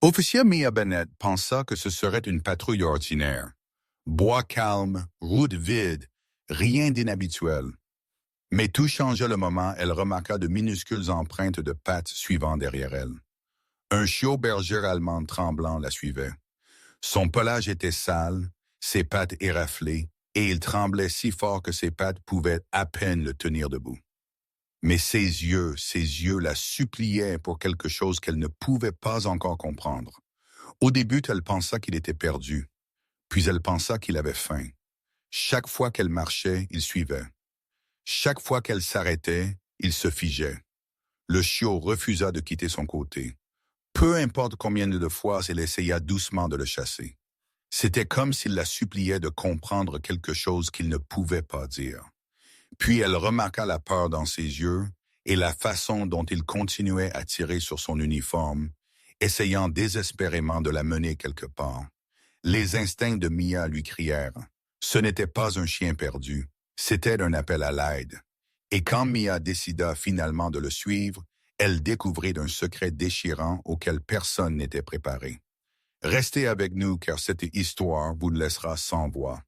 Officier Mia Bennett pensa que ce serait une patrouille ordinaire. Bois calme, route vide, rien d'inhabituel. Mais tout changea le moment elle remarqua de minuscules empreintes de pattes suivant derrière elle. Un chiot berger allemand tremblant la suivait. Son pelage était sale, ses pattes éraflées, et il tremblait si fort que ses pattes pouvaient à peine le tenir debout. Mais ses yeux la suppliaient pour quelque chose qu'elle ne pouvait pas encore comprendre. Au début, elle pensa qu'il était perdu, puis elle pensa qu'il avait faim. Chaque fois qu'elle marchait, il suivait. Chaque fois qu'elle s'arrêtait, il se figeait. Le chiot refusa de quitter son côté. Peu importe combien de fois elle essaya doucement de le chasser. C'était comme s'il la suppliait de comprendre quelque chose qu'il ne pouvait pas dire. Puis elle remarqua la peur dans ses yeux et la façon dont il continuait à tirer sur son uniforme, essayant désespérément de la mener quelque part. Les instincts de Mia lui crièrent. Ce n'était pas un chien perdu, c'était un appel à l'aide. Et quand Mia décida finalement de le suivre, elle découvrit un secret déchirant auquel personne n'était préparé. Restez avec nous car cette histoire vous laissera sans voix.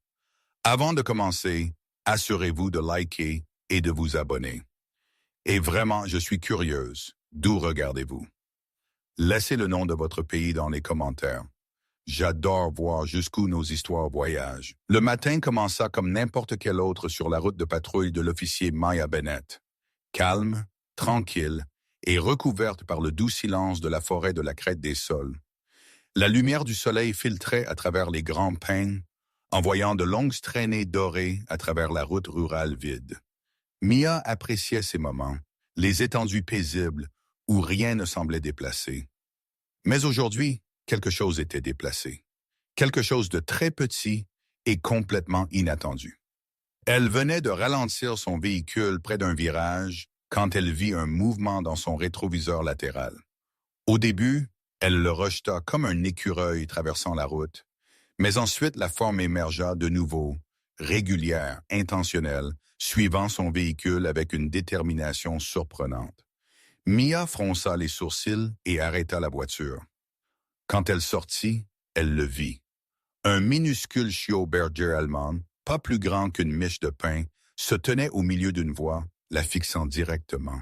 Avant de commencer, assurez-vous de liker et de vous abonner. Et vraiment, je suis curieuse. D'où regardez-vous? Laissez le nom de votre pays dans les commentaires. J'adore voir jusqu'où nos histoires voyagent. Le matin commença comme n'importe quel autre sur la route de patrouille de l'officier Mia Bennett. Calme, tranquille et recouverte par le doux silence de la forêt de la crête des sols. La lumière du soleil filtrait à travers les grands pins, envoyant de longues traînées dorées à travers la route rurale vide. Mia appréciait ces moments, les étendues paisibles où rien ne semblait déplacé. Mais aujourd'hui, quelque chose était déplacé. Quelque chose de très petit et complètement inattendu. Elle venait de ralentir son véhicule près d'un virage quand elle vit un mouvement dans son rétroviseur latéral. Au début, elle le rejeta comme un écureuil traversant la route, mais ensuite la forme émergea de nouveau, régulière, intentionnelle, suivant son véhicule avec une détermination surprenante. Mia fronça les sourcils et arrêta la voiture. Quand elle sortit, elle le vit. Un minuscule chiot berger allemand, pas plus grand qu'une miche de pain, se tenait au milieu d'une voie, la fixant directement.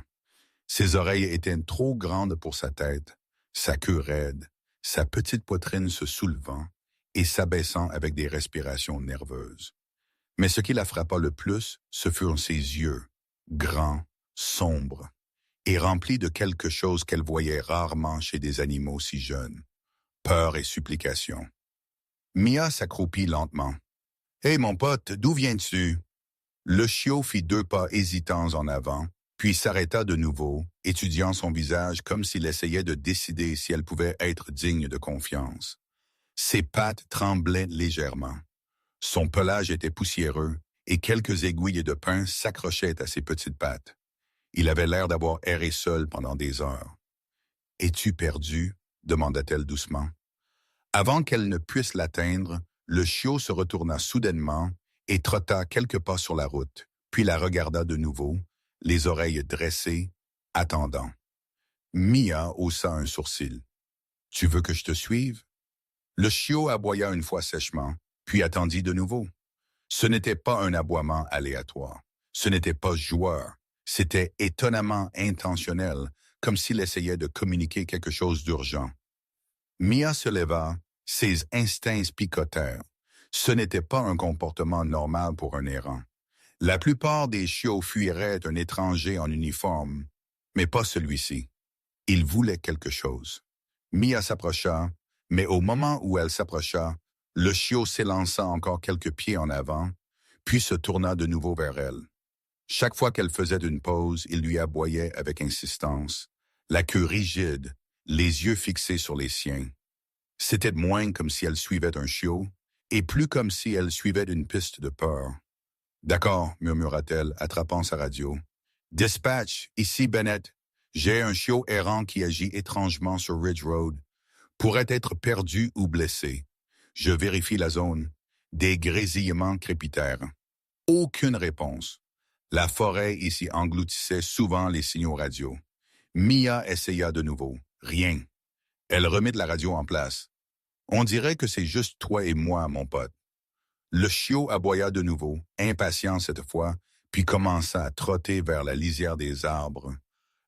Ses oreilles étaient trop grandes pour sa tête, sa queue raide, sa petite poitrine se soulevant et s'abaissant avec des respirations nerveuses. Mais ce qui la frappa le plus, ce furent ses yeux, grands, sombres, et remplis de quelque chose qu'elle voyait rarement chez des animaux si jeunes. Peur et supplication. Mia s'accroupit lentement. « Hé, mon pote, d'où viens-tu? » Le chiot fit 2 pas hésitants en avant, puis s'arrêta de nouveau, étudiant son visage comme s'il essayait de décider si elle pouvait être digne de confiance. Ses pattes tremblaient légèrement. Son pelage était poussiéreux et quelques aiguilles de pain s'accrochaient à ses petites pattes. Il avait l'air d'avoir erré seul pendant des heures. « Es-tu perdu? » demanda-t-elle doucement. Avant qu'elle ne puisse l'atteindre, le chiot se retourna soudainement et trotta quelques pas sur la route, puis la regarda de nouveau, les oreilles dressées, attendant. Mia haussa un sourcil. « Tu veux que je te suive? » Le chiot aboya une fois sèchement, puis attendit de nouveau. Ce n'était pas un aboiement aléatoire. Ce n'était pas joueur. C'était étonnamment intentionnel, comme s'il essayait de communiquer quelque chose d'urgent. Mia se leva, ses instincts picotèrent. Ce n'était pas un comportement normal pour un errant. La plupart des chiots fuiraient un étranger en uniforme, mais pas celui-ci. Il voulait quelque chose. Mia s'approcha, mais au moment où elle s'approcha, le chiot s'élança encore quelques pieds en avant, puis se tourna de nouveau vers elle. Chaque fois qu'elle faisait une pause, il lui aboyait avec insistance, la queue rigide, les yeux fixés sur les siens. C'était moins comme si elle suivait un chiot, et plus comme si elle suivait une piste de peur. « D'accord, » murmura-t-elle, attrapant sa radio. « Dispatch, ici Bennett. J'ai un chiot errant qui agit étrangement sur Ridge Road. Pourrait être perdu ou blessé. Je vérifie la zone. » Des grésillements crépitèrent. Aucune réponse. La forêt ici engloutissait souvent les signaux radio. Mia essaya de nouveau. Rien. Elle remet de la radio en place. On dirait que c'est juste toi et moi, mon pote. Le chiot aboya de nouveau, impatient cette fois, puis commença à trotter vers la lisière des arbres,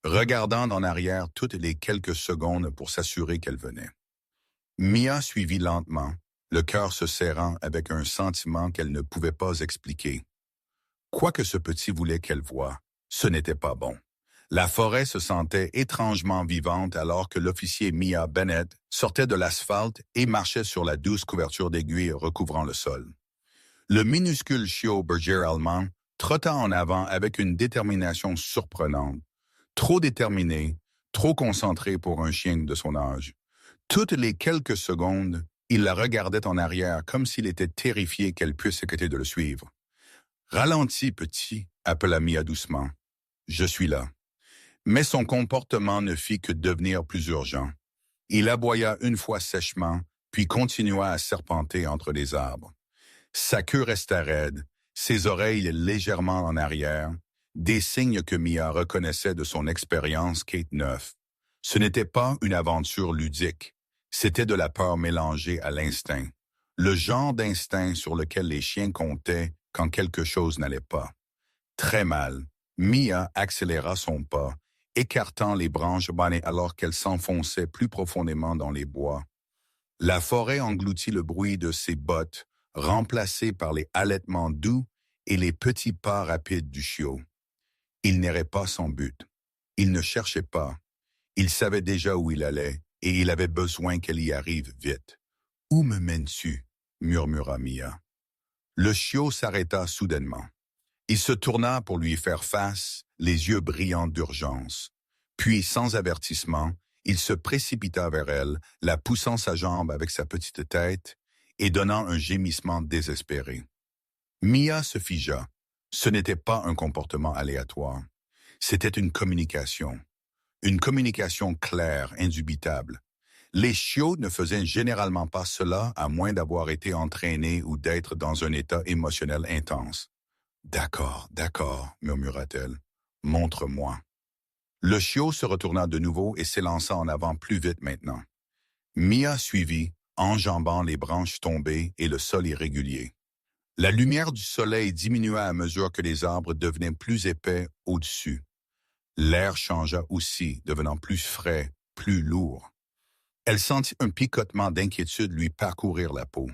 regardant en arrière toutes les quelques secondes pour s'assurer qu'elle venait. Mia suivit lentement, le cœur se serrant avec un sentiment qu'elle ne pouvait pas expliquer. Quoi que ce petit voulait qu'elle voie, ce n'était pas bon. La forêt se sentait étrangement vivante alors que l'officier Mia Bennett sortait de l'asphalte et marchait sur la douce couverture d'aiguilles recouvrant le sol. Le minuscule chiot berger allemand trotta en avant avec une détermination surprenante. Trop déterminé, trop concentré pour un chien de son âge. Toutes les quelques secondes, il la regardait en arrière comme s'il était terrifié qu'elle puisse écouter de le suivre. « Ralentis, petit », appela Mia doucement. « Je suis là. » Mais son comportement ne fit que devenir plus urgent. Il aboya une fois sèchement, puis continua à serpenter entre les arbres. Sa queue resta raide, ses oreilles légèrement en arrière, des signes que Mia reconnaissait de son expérience Kate 9. Ce n'était pas une aventure ludique, c'était de la peur mélangée à l'instinct, le genre d'instinct sur lequel les chiens comptaient quand quelque chose n'allait pas. Très mal, Mia accéléra son pas, écartant les branches bannées alors qu'elle s'enfonçait plus profondément dans les bois. La forêt engloutit le bruit de ses bottes, remplacé par les halètements doux et les petits pas rapides du chiot. Il n'errait pas sans but. Il ne cherchait pas. Il savait déjà où il allait, et il avait besoin qu'elle y arrive vite. « Où me mènes-tu » murmura Mia. Le chiot s'arrêta soudainement. Il se tourna pour lui faire face, les yeux brillants d'urgence. Puis, sans avertissement, il se précipita vers elle, la poussant sa jambe avec sa petite tête et donnant un gémissement désespéré. Mia se figea. Ce n'était pas un comportement aléatoire. C'était une communication claire, indubitable. Les chiots ne faisaient généralement pas cela à moins d'avoir été entraînés ou d'être dans un état émotionnel intense. « D'accord, murmura-t-elle. « Montre-moi. » Le chiot se retourna de nouveau et s'élança en avant plus vite maintenant. Mia suivit, enjambant les branches tombées et le sol irrégulier. La lumière du soleil diminua à mesure que les arbres devenaient plus épais au-dessus. L'air changea aussi, devenant plus frais, plus lourd. Elle sentit un picotement d'inquiétude lui parcourir la peau.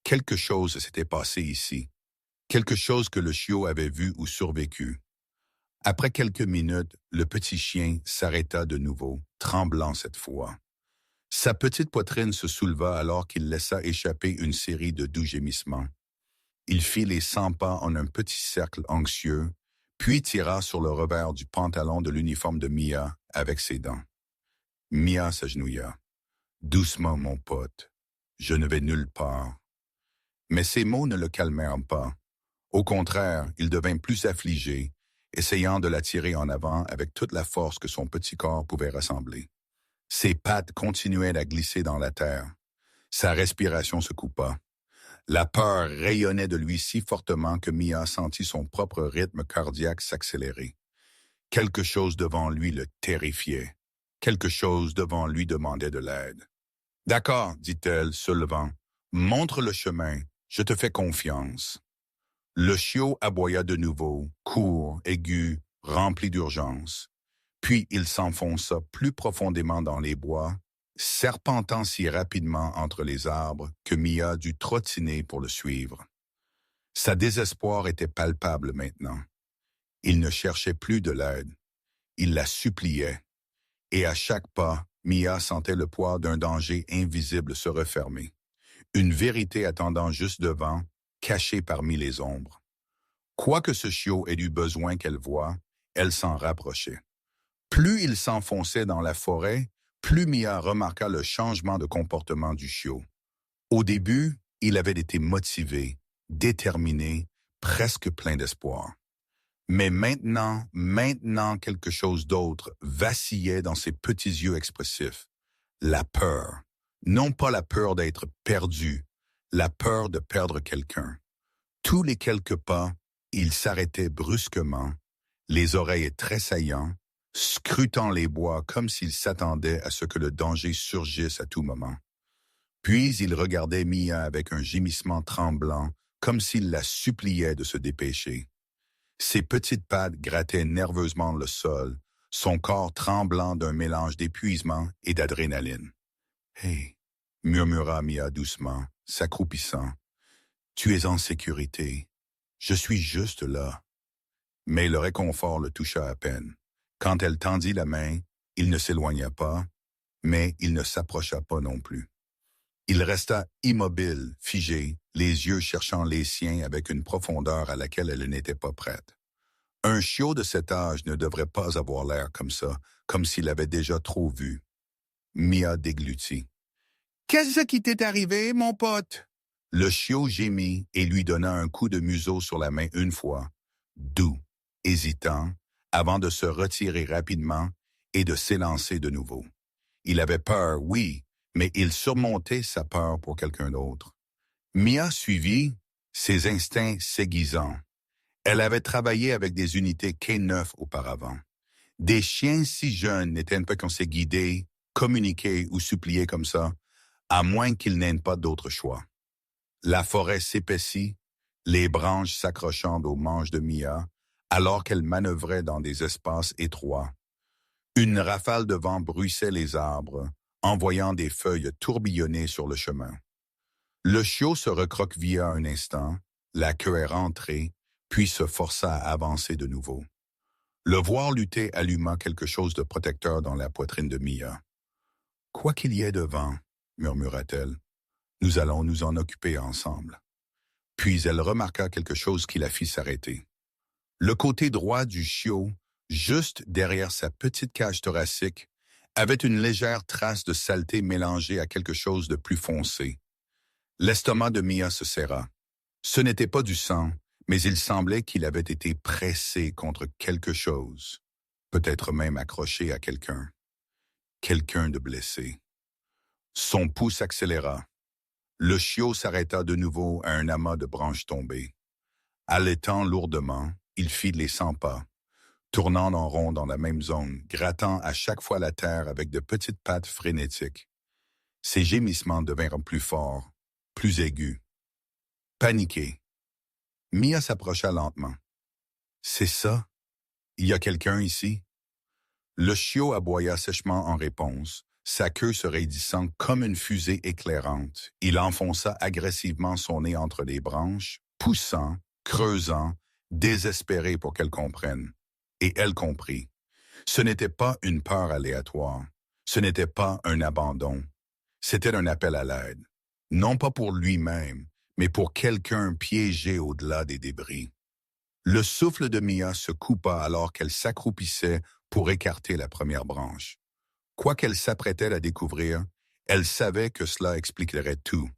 Quelque chose s'était passé ici. Quelque chose que le chiot avait vu ou survécu. Après quelques minutes, le petit chien s'arrêta de nouveau, tremblant cette fois. Sa petite poitrine se souleva alors qu'il laissa échapper une série de doux gémissements. Il fit les 100 pas en un petit cercle anxieux, puis tira sur le revers du pantalon de l'uniforme de Mia avec ses dents. Mia s'agenouilla. « Doucement, mon pote, je ne vais nulle part. » Mais ces mots ne le calmèrent pas. Au contraire, il devint plus affligé, essayant de la tirer en avant avec toute la force que son petit corps pouvait rassembler. Ses pattes continuaient à glisser dans la terre. Sa respiration se coupa. La peur rayonnait de lui si fortement que Mia sentit son propre rythme cardiaque s'accélérer. Quelque chose devant lui le terrifiait. Quelque chose devant lui demandait de l'aide. « D'accord, dit-elle, se levant. « Montre le chemin, je te fais confiance. » Le chiot aboya de nouveau, court, aigu, rempli d'urgence. Puis il s'enfonça plus profondément dans les bois, serpentant si rapidement entre les arbres que Mia dut trottiner pour le suivre. Sa désespoir était palpable maintenant. Il ne cherchait plus de l'aide. Il la suppliait. Et à chaque pas, Mia sentait le poids d'un danger invisible se refermer. Une vérité attendant juste devant, cachée parmi les ombres. Quoi que ce chiot ait eu besoin qu'elle voie, elle s'en rapprochait. Plus il s'enfonçait dans la forêt, plus Mia remarqua le changement de comportement du chiot. Au début, il avait été motivé, déterminé, presque plein d'espoir. Mais maintenant quelque chose d'autre vacillait dans ses petits yeux expressifs. La peur. Non pas la peur d'être perdu, la peur de perdre quelqu'un. Tous les quelques pas, il s'arrêtait brusquement, les oreilles tressaillant, scrutant les bois comme s'il s'attendait à ce que le danger surgisse à tout moment. Puis il regardait Mia avec un gémissement tremblant, comme s'il la suppliait de se dépêcher. Ses petites pattes grattaient nerveusement le sol, son corps tremblant d'un mélange d'épuisement et d'adrénaline. « Hé !» murmura Mia doucement, s'accroupissant. « Tu es en sécurité. Je suis juste là. » Mais le réconfort le toucha à peine. Quand elle tendit la main, il ne s'éloigna pas, mais il ne s'approcha pas non plus. Il resta immobile, figé, les yeux cherchant les siens avec une profondeur à laquelle elle n'était pas prête. Un chiot de cet âge ne devrait pas avoir l'air comme ça, comme s'il avait déjà trop vu. Mia déglutit. « Qu'est-ce qui t'est arrivé, mon pote? » Le chiot gémit et lui donna un coup de museau sur la main une fois, doux, hésitant, avant de se retirer rapidement et de s'élancer de nouveau. Il avait peur, oui, mais il surmontait sa peur pour quelqu'un d'autre. Mia suivit, ses instincts s'aiguisant. Elle avait travaillé avec des unités K9 auparavant. Des chiens si jeunes n'étaient pas censés guider, communiquer ou supplier comme ça, à moins qu'ils n'aient pas d'autre choix. La forêt s'épaissit, les branches s'accrochant aux manches de Mia, alors qu'elle manœuvrait dans des espaces étroits. Une rafale de vent bruissait les arbres, envoyant des feuilles tourbillonner sur le chemin. Le chiot se recroquevilla un instant, la queue est rentrée, puis se força à avancer de nouveau. Le voir lutter alluma quelque chose de protecteur dans la poitrine de Mia. « Quoi qu'il y ait devant, » murmura-t-elle, « nous allons nous en occuper ensemble. » Puis elle remarqua quelque chose qui la fit s'arrêter. Le côté droit du chiot, juste derrière sa petite cage thoracique, avait une légère trace de saleté mélangée à quelque chose de plus foncé. L'estomac de Mia se serra. Ce n'était pas du sang, mais il semblait qu'il avait été pressé contre quelque chose, peut-être même accroché à quelqu'un. Quelqu'un de blessé. Son pouls s'accéléra. Le chiot s'arrêta de nouveau à un amas de branches tombées. Allaitant lourdement, il fit les 100 pas, tournant en rond dans la même zone, grattant à chaque fois la terre avec de petites pattes frénétiques. Ses gémissements devinrent plus forts, plus aigus. Paniqué. Mia s'approcha lentement. « C'est ça? Il y a quelqu'un ici? » Le chiot aboya sèchement en réponse, sa queue se raidissant comme une fusée éclairante. Il enfonça agressivement son nez entre les branches, poussant, creusant, désespéré pour qu'elle comprenne. Et elle comprit. Ce n'était pas une peur aléatoire. Ce n'était pas un abandon. C'était un appel à l'aide. Non pas pour lui-même, mais pour quelqu'un piégé au-delà des débris. Le souffle de Mia se coupa alors qu'elle s'accroupissait pour écarter la première branche. Quoi qu'elle s'apprêtait à découvrir, elle savait que cela expliquerait tout.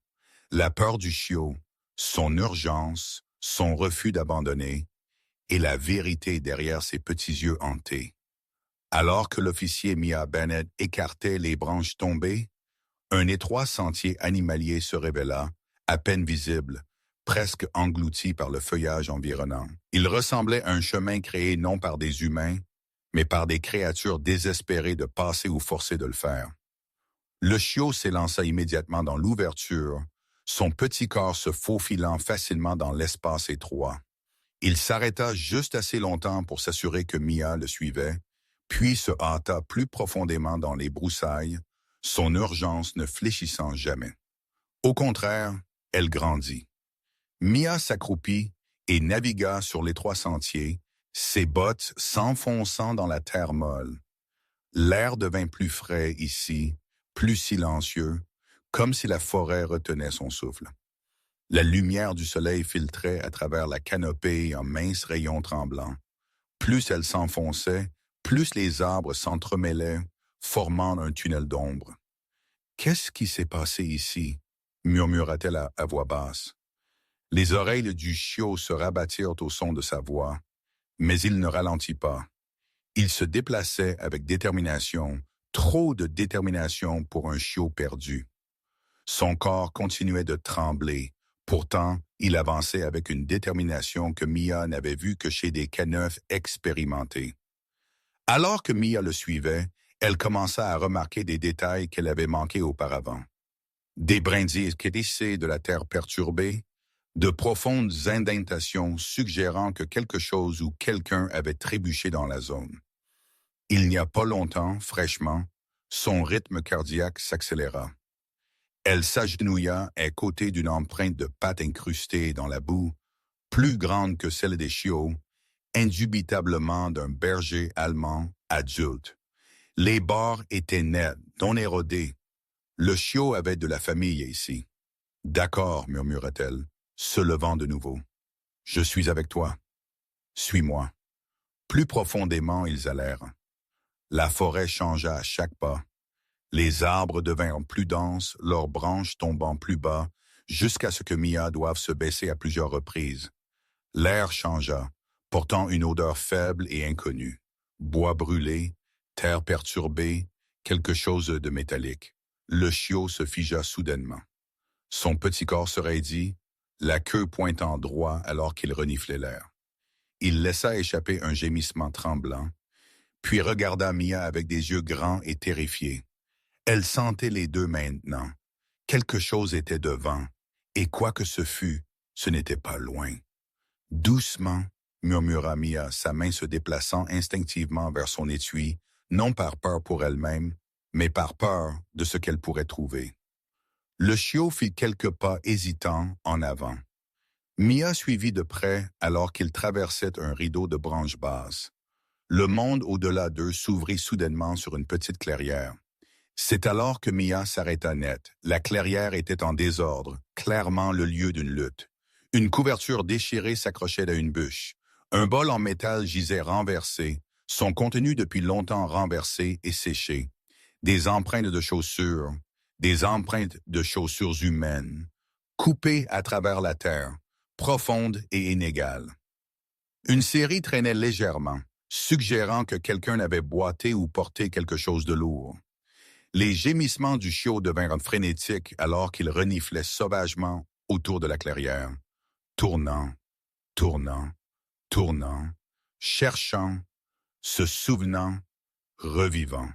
La peur du chiot, son urgence, son refus d'abandonner, et la vérité derrière ses petits yeux hantés. Alors que l'officier Mia Bennett écartait les branches tombées, un étroit sentier animalier se révéla, à peine visible, presque englouti par le feuillage environnant. Il ressemblait à un chemin créé non par des humains, mais par des créatures désespérées de passer ou forcées de le faire. Le chiot s'élança immédiatement dans l'ouverture, son petit corps se faufilant facilement dans l'espace étroit. Il s'arrêta juste assez longtemps pour s'assurer que Mia le suivait, puis se hâta plus profondément dans les broussailles, son urgence ne fléchissant jamais. Au contraire, elle grandit. Mia s'accroupit et navigua sur l'étroit sentier, ses bottes s'enfonçant dans la terre molle. L'air devint plus frais ici, plus silencieux, comme si la forêt retenait son souffle. La lumière du soleil filtrait à travers la canopée en minces rayons tremblants. Plus elle s'enfonçait, plus les arbres s'entremêlaient, formant un tunnel d'ombre. « Qu'est-ce qui s'est passé ici? » murmura-t-elle à voix basse. Les oreilles du chiot se rabattirent au son de sa voix, mais il ne ralentit pas. Il se déplaçait avec détermination, trop de détermination pour un chiot perdu. Son corps continuait de trembler, pourtant il avançait avec une détermination que Mia n'avait vue que chez des K9 expérimentés. Alors que Mia le suivait, elle commença à remarquer des détails qu'elle avait manqués auparavant. Des brindilles crissées de la terre perturbée, de profondes indentations suggérant que quelque chose ou quelqu'un avait trébuché dans la zone. Il n'y a pas longtemps, fraîchement, son rythme cardiaque s'accéléra. Elle s'agenouilla à côté d'une empreinte de pattes incrustée dans la boue, plus grande que celle des chiots, indubitablement d'un berger allemand adulte. Les bords étaient nets, non érodés. Le chiot avait de la famille ici. D'accord, murmura-t-elle, se levant de nouveau. Je suis avec toi. Suis-moi. Plus profondément, ils allèrent. La forêt changea à chaque pas. Les arbres devinrent plus denses, leurs branches tombant plus bas, jusqu'à ce que Mia doive se baisser à plusieurs reprises. L'air changea, portant une odeur faible et inconnue. Bois brûlé, terre perturbée, quelque chose de métallique. Le chiot se figea soudainement. Son petit corps se raidit, la queue pointant droit alors qu'il reniflait l'air. Il laissa échapper un gémissement tremblant, puis regarda Mia avec des yeux grands et terrifiés. Elle sentait les deux maintenant. Quelque chose était devant, et quoi que ce fût, ce n'était pas loin. Doucement, murmura Mia, sa main se déplaçant instinctivement vers son étui, non par peur pour elle-même, mais par peur de ce qu'elle pourrait trouver. Le chiot fit quelques pas hésitants en avant. Mia suivit de près alors qu'il traversait un rideau de branches basses. Le monde au-delà d'eux s'ouvrit soudainement sur une petite clairière. C'est alors que Mia s'arrêta net. La clairière était en désordre, clairement le lieu d'une lutte. Une couverture déchirée s'accrochait à une bûche. Un bol en métal gisait renversé, son contenu depuis longtemps renversé et séché. Des empreintes de chaussures humaines, coupées à travers la terre, profondes et inégales. Une série traînait légèrement, suggérant que quelqu'un avait boité ou porté quelque chose de lourd. Les gémissements du chiot devinrent frénétiques alors qu'il reniflait sauvagement autour de la clairière, tournant, tournant, tournant, cherchant, se souvenant, revivant.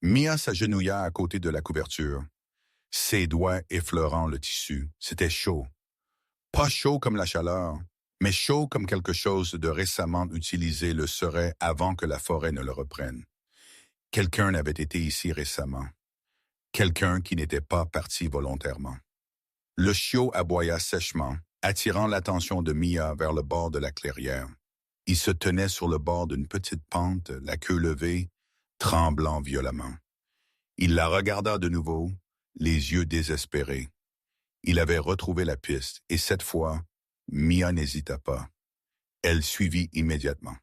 Mia s'agenouilla à côté de la couverture, ses doigts effleurant le tissu. C'était chaud. Pas chaud comme la chaleur, mais chaud comme quelque chose de récemment utilisé le serait avant que la forêt ne le reprenne. Quelqu'un avait été ici récemment. Quelqu'un qui n'était pas parti volontairement. Le chiot aboya sèchement, attirant l'attention de Mia vers le bord de la clairière. Il se tenait sur le bord d'une petite pente, la queue levée, tremblant violemment. Il la regarda de nouveau, les yeux désespérés. Il avait retrouvé la piste, et cette fois, Mia n'hésita pas. Elle suivit immédiatement.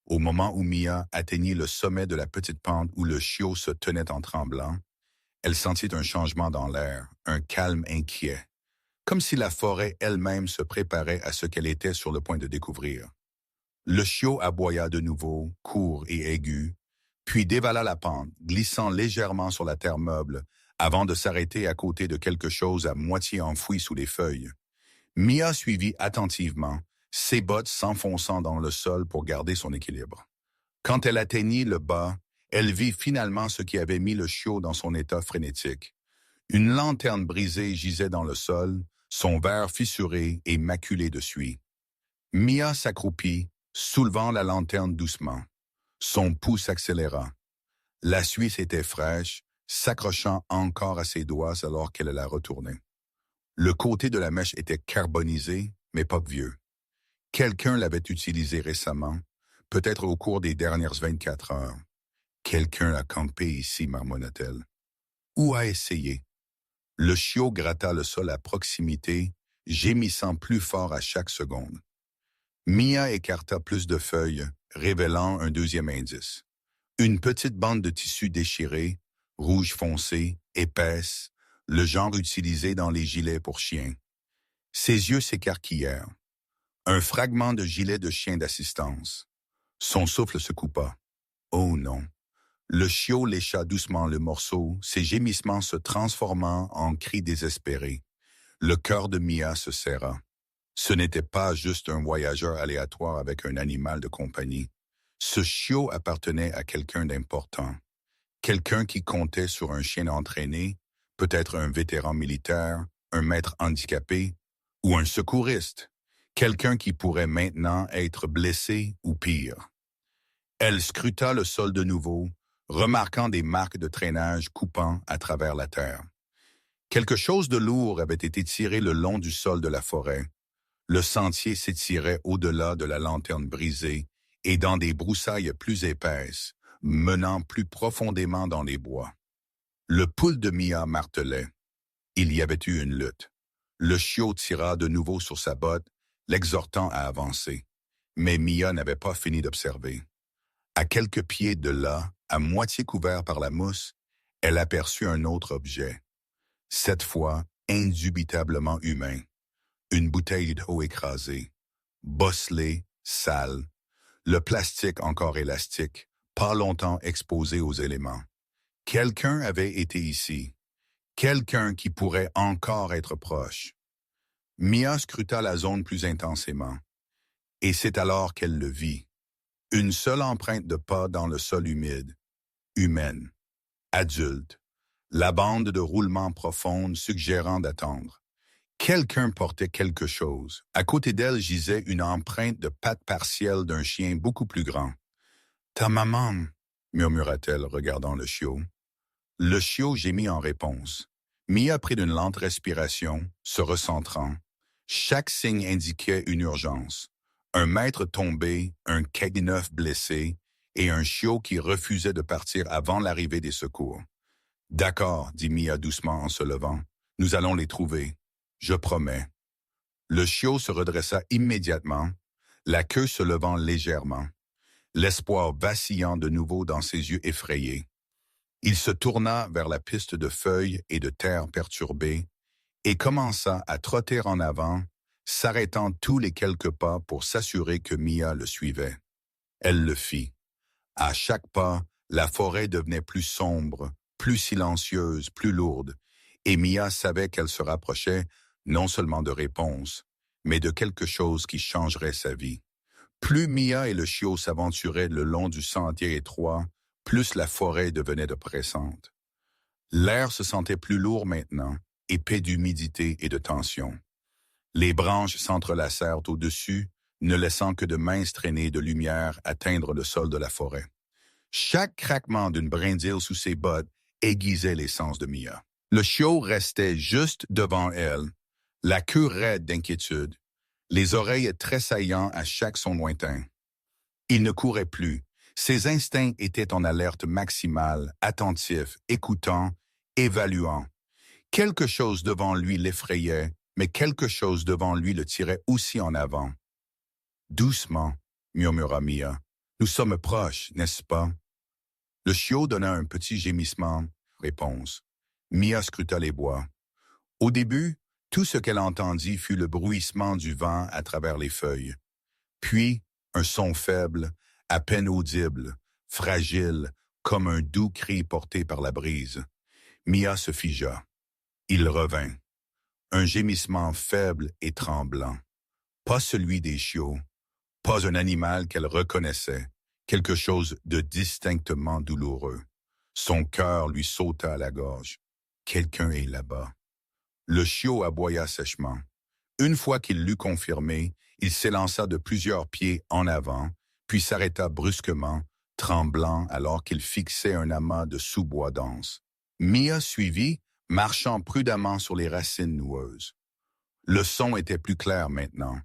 Au moment où Mia atteignit le sommet de la petite pente où le chiot se tenait en tremblant, elle sentit un changement dans l'air, un calme inquiet, comme si la forêt elle-même se préparait à ce qu'elle était sur le point de découvrir. Le chiot aboya de nouveau, court et aigu, puis dévala la pente, glissant légèrement sur la terre meuble, avant de s'arrêter à côté de quelque chose à moitié enfoui sous les feuilles. Mia suivit attentivement, ses bottes s'enfonçant dans le sol pour garder son équilibre. Quand elle atteignit le bas, elle vit finalement ce qui avait mis le chiot dans son état frénétique. Une lanterne brisée gisait dans le sol, son verre fissuré et maculé de suie. Mia s'accroupit, soulevant la lanterne doucement. Son pouls s'accéléra. La suie était fraîche, s'accrochant encore à ses doigts alors qu'elle la retournait. Le côté de la mèche était carbonisé, mais pas vieux. Quelqu'un l'avait utilisé récemment, peut-être au cours des dernières 24 heures. Quelqu'un a campé ici, marmonna-t-elle. Ou a essayé. Le chiot gratta le sol à proximité, gémissant plus fort à chaque seconde. Mia écarta plus de feuilles, révélant un deuxième indice. Une petite bande de tissu déchiré, rouge foncé, épaisse, le genre utilisé dans les gilets pour chiens. Ses yeux s'écarquillèrent. Un fragment de gilet de chien d'assistance. Son souffle se coupa. Oh non. Le chiot lécha doucement le morceau, ses gémissements se transformant en cris désespérés. Le cœur de Mia se serra. Ce n'était pas juste un voyageur aléatoire avec un animal de compagnie. Ce chiot appartenait à quelqu'un d'important, quelqu'un qui comptait sur un chien entraîné, peut-être un vétéran militaire, un maître handicapé ou un secouriste, quelqu'un qui pourrait maintenant être blessé ou pire. Elle scruta le sol de nouveau, remarquant des marques de traînage coupant à travers la terre. Quelque chose de lourd avait été tiré le long du sol de la forêt. Le sentier s'étirait au-delà de la lanterne brisée et dans des broussailles plus épaisses, menant plus profondément dans les bois. Le pouls de Mia martelait. Il y avait eu une lutte. Le chiot tira de nouveau sur sa botte, l'exhortant à avancer. Mais Mia n'avait pas fini d'observer. À quelques pieds de là, à moitié couvert par la mousse, elle aperçut un autre objet. Cette fois, indubitablement humain. Une bouteille d'eau écrasée, bosselée, sale, le plastique encore élastique, pas longtemps exposé aux éléments. Quelqu'un avait été ici. Quelqu'un qui pourrait encore être proche. Mia scruta la zone plus intensément. Et c'est alors qu'elle le vit. Une seule empreinte de pas dans le sol humide. Humaine. Adulte. La bande de roulement profonde suggérant d'attendre. Quelqu'un portait quelque chose. À côté d'elle gisait une empreinte de patte partielle d'un chien beaucoup plus grand. « Ta maman » murmura-t-elle, regardant le chiot. Le chiot gémit en réponse. Mia prit une lente respiration, se recentrant. Chaque signe indiquait une urgence. Un maître tombé, un K9 blessé et un chiot qui refusait de partir avant l'arrivée des secours. « D'accord, dit Mia doucement en se levant. Nous allons les trouver. Je promets. » Le chiot se redressa immédiatement, la queue se levant légèrement, l'espoir vacillant de nouveau dans ses yeux effrayés. Il se tourna vers la piste de feuilles et de terre perturbée et commença à trotter en avant, s'arrêtant tous les quelques pas pour s'assurer que Mia le suivait. Elle le fit. À chaque pas, la forêt devenait plus sombre, plus silencieuse, plus lourde, et Mia savait qu'elle se rapprochait non seulement de réponses, mais de quelque chose qui changerait sa vie. Plus Mia et le chiot s'aventuraient le long du sentier étroit, plus la forêt devenait oppressante. L'air se sentait plus lourd maintenant, épais d'humidité et de tension. Les branches s'entrelacèrent au-dessus, ne laissant que de minces traînées de lumière atteindre le sol de la forêt. Chaque craquement d'une brindille sous ses bottes aiguisait les sens de Mia. Le chiot restait juste devant elle, la queue raide d'inquiétude, les oreilles tressaillant à chaque son lointain. Il ne courait plus. Ses instincts étaient en alerte maximale, attentifs, écoutants, évaluants. Quelque chose devant lui l'effrayait, mais quelque chose devant lui le tirait aussi en avant. « Doucement, » murmura Mia. « Nous sommes proches, n'est-ce pas? » Le chiot donna un petit gémissement. Réponse. Mia scruta les bois. Au début, tout ce qu'elle entendit fut le bruissement du vent à travers les feuilles. Puis, un son faible, à peine audible, fragile, comme un doux cri porté par la brise. Mia se figea. Il revint. Un gémissement faible et tremblant. Pas celui des chiots, pas un animal qu'elle reconnaissait, quelque chose de distinctement douloureux. Son cœur lui sauta à la gorge. Quelqu'un est là-bas. Le chiot aboya sèchement. Une fois qu'il l'eut confirmé, il s'élança de plusieurs pieds en avant, puis s'arrêta brusquement, tremblant alors qu'il fixait un amas de sous-bois dense. Mia suivit, marchant prudemment sur les racines noueuses. Le son était plus clair maintenant,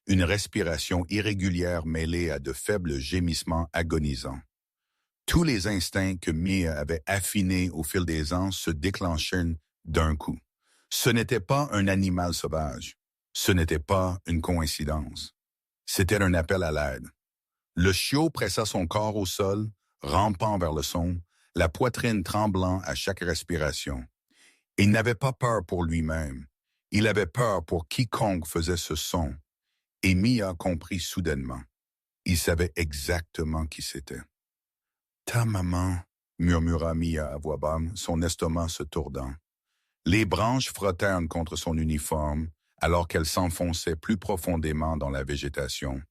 une respiration irrégulière mêlée à de faibles gémissements agonisants. Tous les instincts que Mia avait affinés au fil des ans se déclenchaient d'un coup. Ce n'était pas un animal sauvage. Ce n'était pas une coïncidence. C'était un appel à l'aide. Le chiot pressa son corps au sol, rampant vers le son, la poitrine tremblant à chaque respiration. Il n'avait pas peur pour lui-même. Il avait peur pour quiconque faisait ce son. Et Mia comprit soudainement. Il savait exactement qui c'était. « Ta maman » murmura Mia à voix basse, son estomac se tordant. Les branches frottèrent contre son uniforme, alors qu'elle s'enfonçait plus profondément dans la végétation.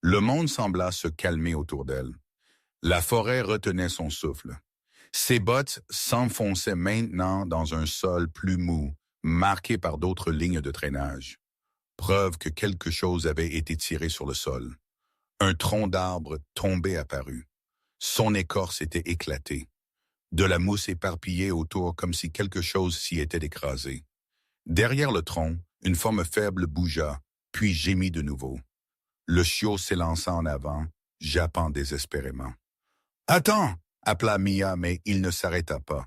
Le monde sembla se calmer autour d'elle. La forêt retenait son souffle. Ses bottes s'enfonçaient maintenant dans un sol plus mou, marqué par d'autres lignes de traînage. Preuve que quelque chose avait été tiré sur le sol. Un tronc d'arbre tombé apparut. Son écorce était éclatée. De la mousse éparpillée autour comme si quelque chose s'y était écrasé. Derrière le tronc, une forme faible bougea, puis gémit de nouveau. Le chiot s'élança en avant, jappant désespérément. « Attends !» appela Mia, mais il ne s'arrêta pas.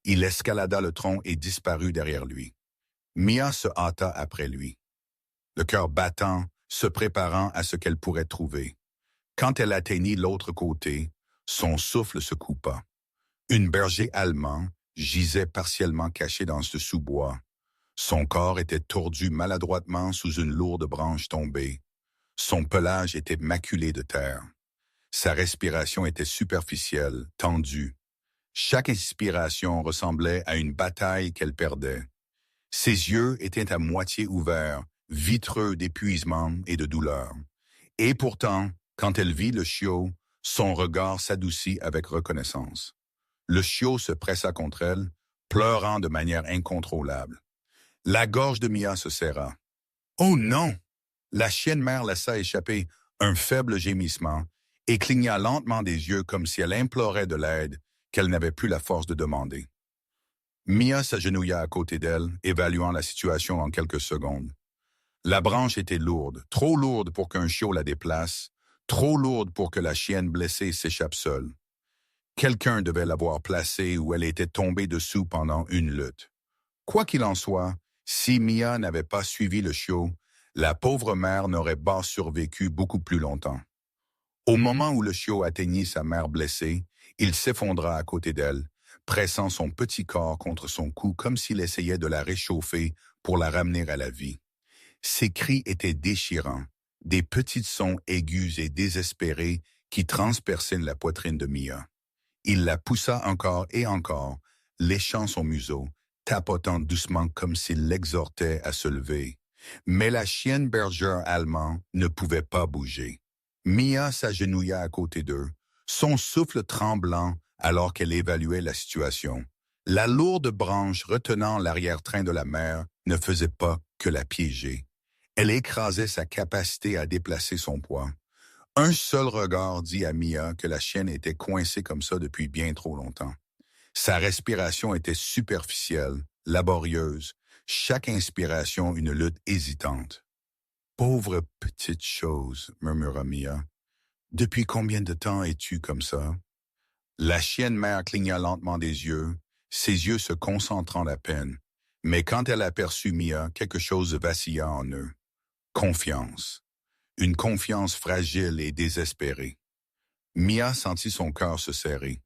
Il escalada le tronc et disparut derrière lui. Mia se hâta après lui, le cœur battant, se préparant à ce qu'elle pourrait trouver. Quand elle atteignit l'autre côté, son souffle se coupa. Une berger allemand gisait partiellement caché dans ce sous-bois. Son corps était tordu maladroitement sous une lourde branche tombée. Son pelage était maculé de terre. Sa respiration était superficielle, tendue. Chaque inspiration ressemblait à une bataille qu'elle perdait. Ses yeux étaient à moitié ouverts, vitreux d'épuisement et de douleur. Et pourtant, quand elle vit le chiot, son regard s'adoucit avec reconnaissance. Le chiot se pressa contre elle, pleurant de manière incontrôlable. La gorge de Mia se serra. « Oh non !» La chienne mère laissa échapper un faible gémissement et cligna lentement des yeux comme si elle implorait de l'aide qu'elle n'avait plus la force de demander. Mia s'agenouilla à côté d'elle, évaluant la situation en quelques secondes. La branche était lourde, trop lourde pour qu'un chiot la déplace, trop lourde pour que la chienne blessée s'échappe seule. Quelqu'un devait l'avoir placée où elle était tombée dessous pendant une lutte. Quoi qu'il en soit, si Mia n'avait pas suivi le chiot, la pauvre mère n'aurait pas survécu beaucoup plus longtemps. Au moment où le chiot atteignit sa mère blessée, il s'effondra à côté d'elle, pressant son petit corps contre son cou comme s'il essayait de la réchauffer pour la ramener à la vie. Ses cris étaient déchirants, des petits sons aigus et désespérés qui transperçaient la poitrine de Mia. Il la poussa encore et encore, léchant son museau, tapotant doucement comme s'il l'exhortait à se lever. Mais la chienne bergère allemande ne pouvait pas bouger. Mia s'agenouilla à côté d'eux, son souffle tremblant alors qu'elle évaluait la situation. La lourde branche retenant l'arrière-train de la mère ne faisait pas que la piéger. Elle écrasait sa capacité à déplacer son poids. Un seul regard dit à Mia que la chienne était coincée comme ça depuis bien trop longtemps. Sa respiration était superficielle, laborieuse, chaque inspiration une lutte hésitante. « Pauvre petite chose, » murmura Mia. « Depuis combien de temps es-tu comme ça? » La chienne mère cligna lentement des yeux, ses yeux se concentrant à peine. Mais quand elle aperçut Mia, quelque chose vacilla en eux. Confiance. Une confiance fragile et désespérée. Mia sentit son cœur se serrer.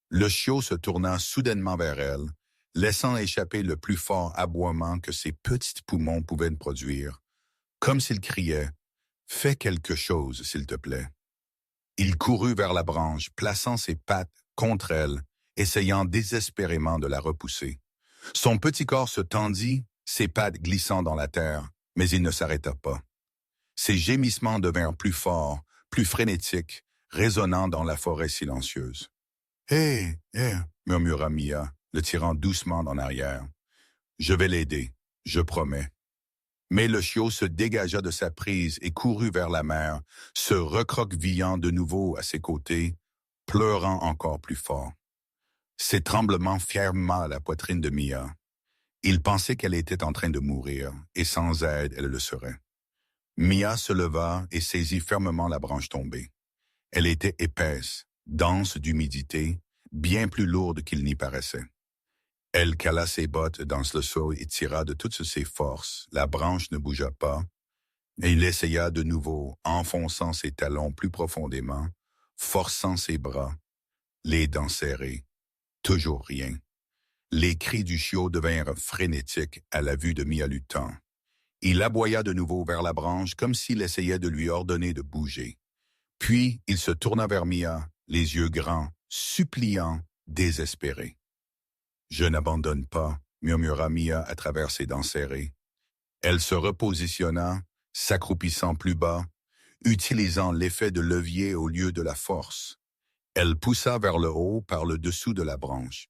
Le chiot se tourna soudainement vers elle, laissant échapper le plus fort aboiement que ses petits poumons pouvaient produire, comme s'il criait « Fais quelque chose, s'il te plaît ». Il courut vers la branche, plaçant ses pattes contre elle, essayant désespérément de la repousser. Son petit corps se tendit, ses pattes glissant dans la terre, mais il ne s'arrêta pas. Ses gémissements devinrent plus forts, plus frénétiques, résonnant dans la forêt silencieuse. « Hé, hé !» murmura Mia, le tirant doucement en arrière. « Je vais l'aider, je promets. » Mais le chiot se dégagea de sa prise et courut vers la mère, se recroquevillant de nouveau à ses côtés, pleurant encore plus fort. Ses tremblements ferma la poitrine de Mia. Il pensait qu'elle était en train de mourir, et sans aide, elle le serait. Mia se leva et saisit fermement la branche tombée. Elle était épaisse, dense d'humidité, bien plus lourde qu'il n'y paraissait. Elle cala ses bottes dans le sol et tira de toutes ses forces. La branche ne bougea pas, et il essaya de nouveau, enfonçant ses talons plus profondément, forçant ses bras, les dents serrées. Toujours rien. Les cris du chiot devinrent frénétiques à la vue de Mia luttant. Il aboya de nouveau vers la branche comme s'il essayait de lui ordonner de bouger. Puis il se tourna vers Mia, les yeux grands, suppliants, désespérés. « Je n'abandonne pas », murmura Mia à travers ses dents serrées. Elle se repositionna, s'accroupissant plus bas, utilisant l'effet de levier au lieu de la force. Elle poussa vers le haut par le dessous de la branche.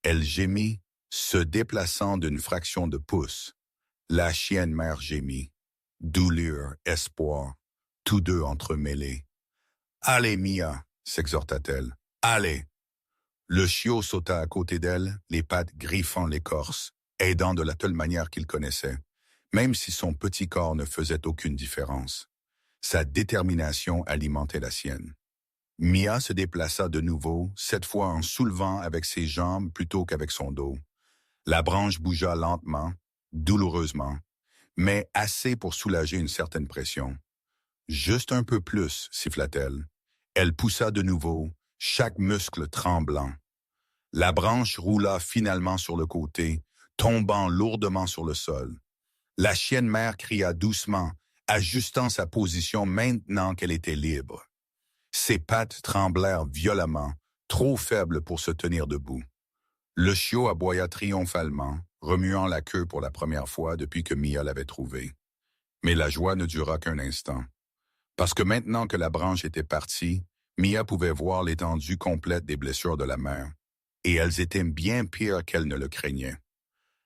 Elle gémit, se déplaçant d'une fraction de pouce. La chienne mère gémit. Douleur, espoir, tous deux entremêlés. « Allez, Mia !» s'exhorta-t-elle. « Allez !» Le chiot sauta à côté d'elle, les pattes griffant l'écorce, aidant de la telle manière qu'il connaissait, même si son petit corps ne faisait aucune différence. Sa détermination alimentait la sienne. Mia se déplaça de nouveau, cette fois en soulevant avec ses jambes plutôt qu'avec son dos. La branche bougea lentement, douloureusement, mais assez pour soulager une certaine pression. Juste un peu plus, siffla-t-elle. Elle poussa de nouveau, chaque muscle tremblant. La branche roula finalement sur le côté, tombant lourdement sur le sol. La chienne mère cria doucement, ajustant sa position maintenant qu'elle était libre. Ses pattes tremblèrent violemment, trop faibles pour se tenir debout. Le chiot aboya triomphalement, remuant la queue pour la première fois depuis que Mia l'avait trouvé. Mais la joie ne dura qu'un instant. Parce que maintenant que la branche était partie, Mia pouvait voir l'étendue complète des blessures de la mère, et elles étaient bien pires qu'elle ne le craignait.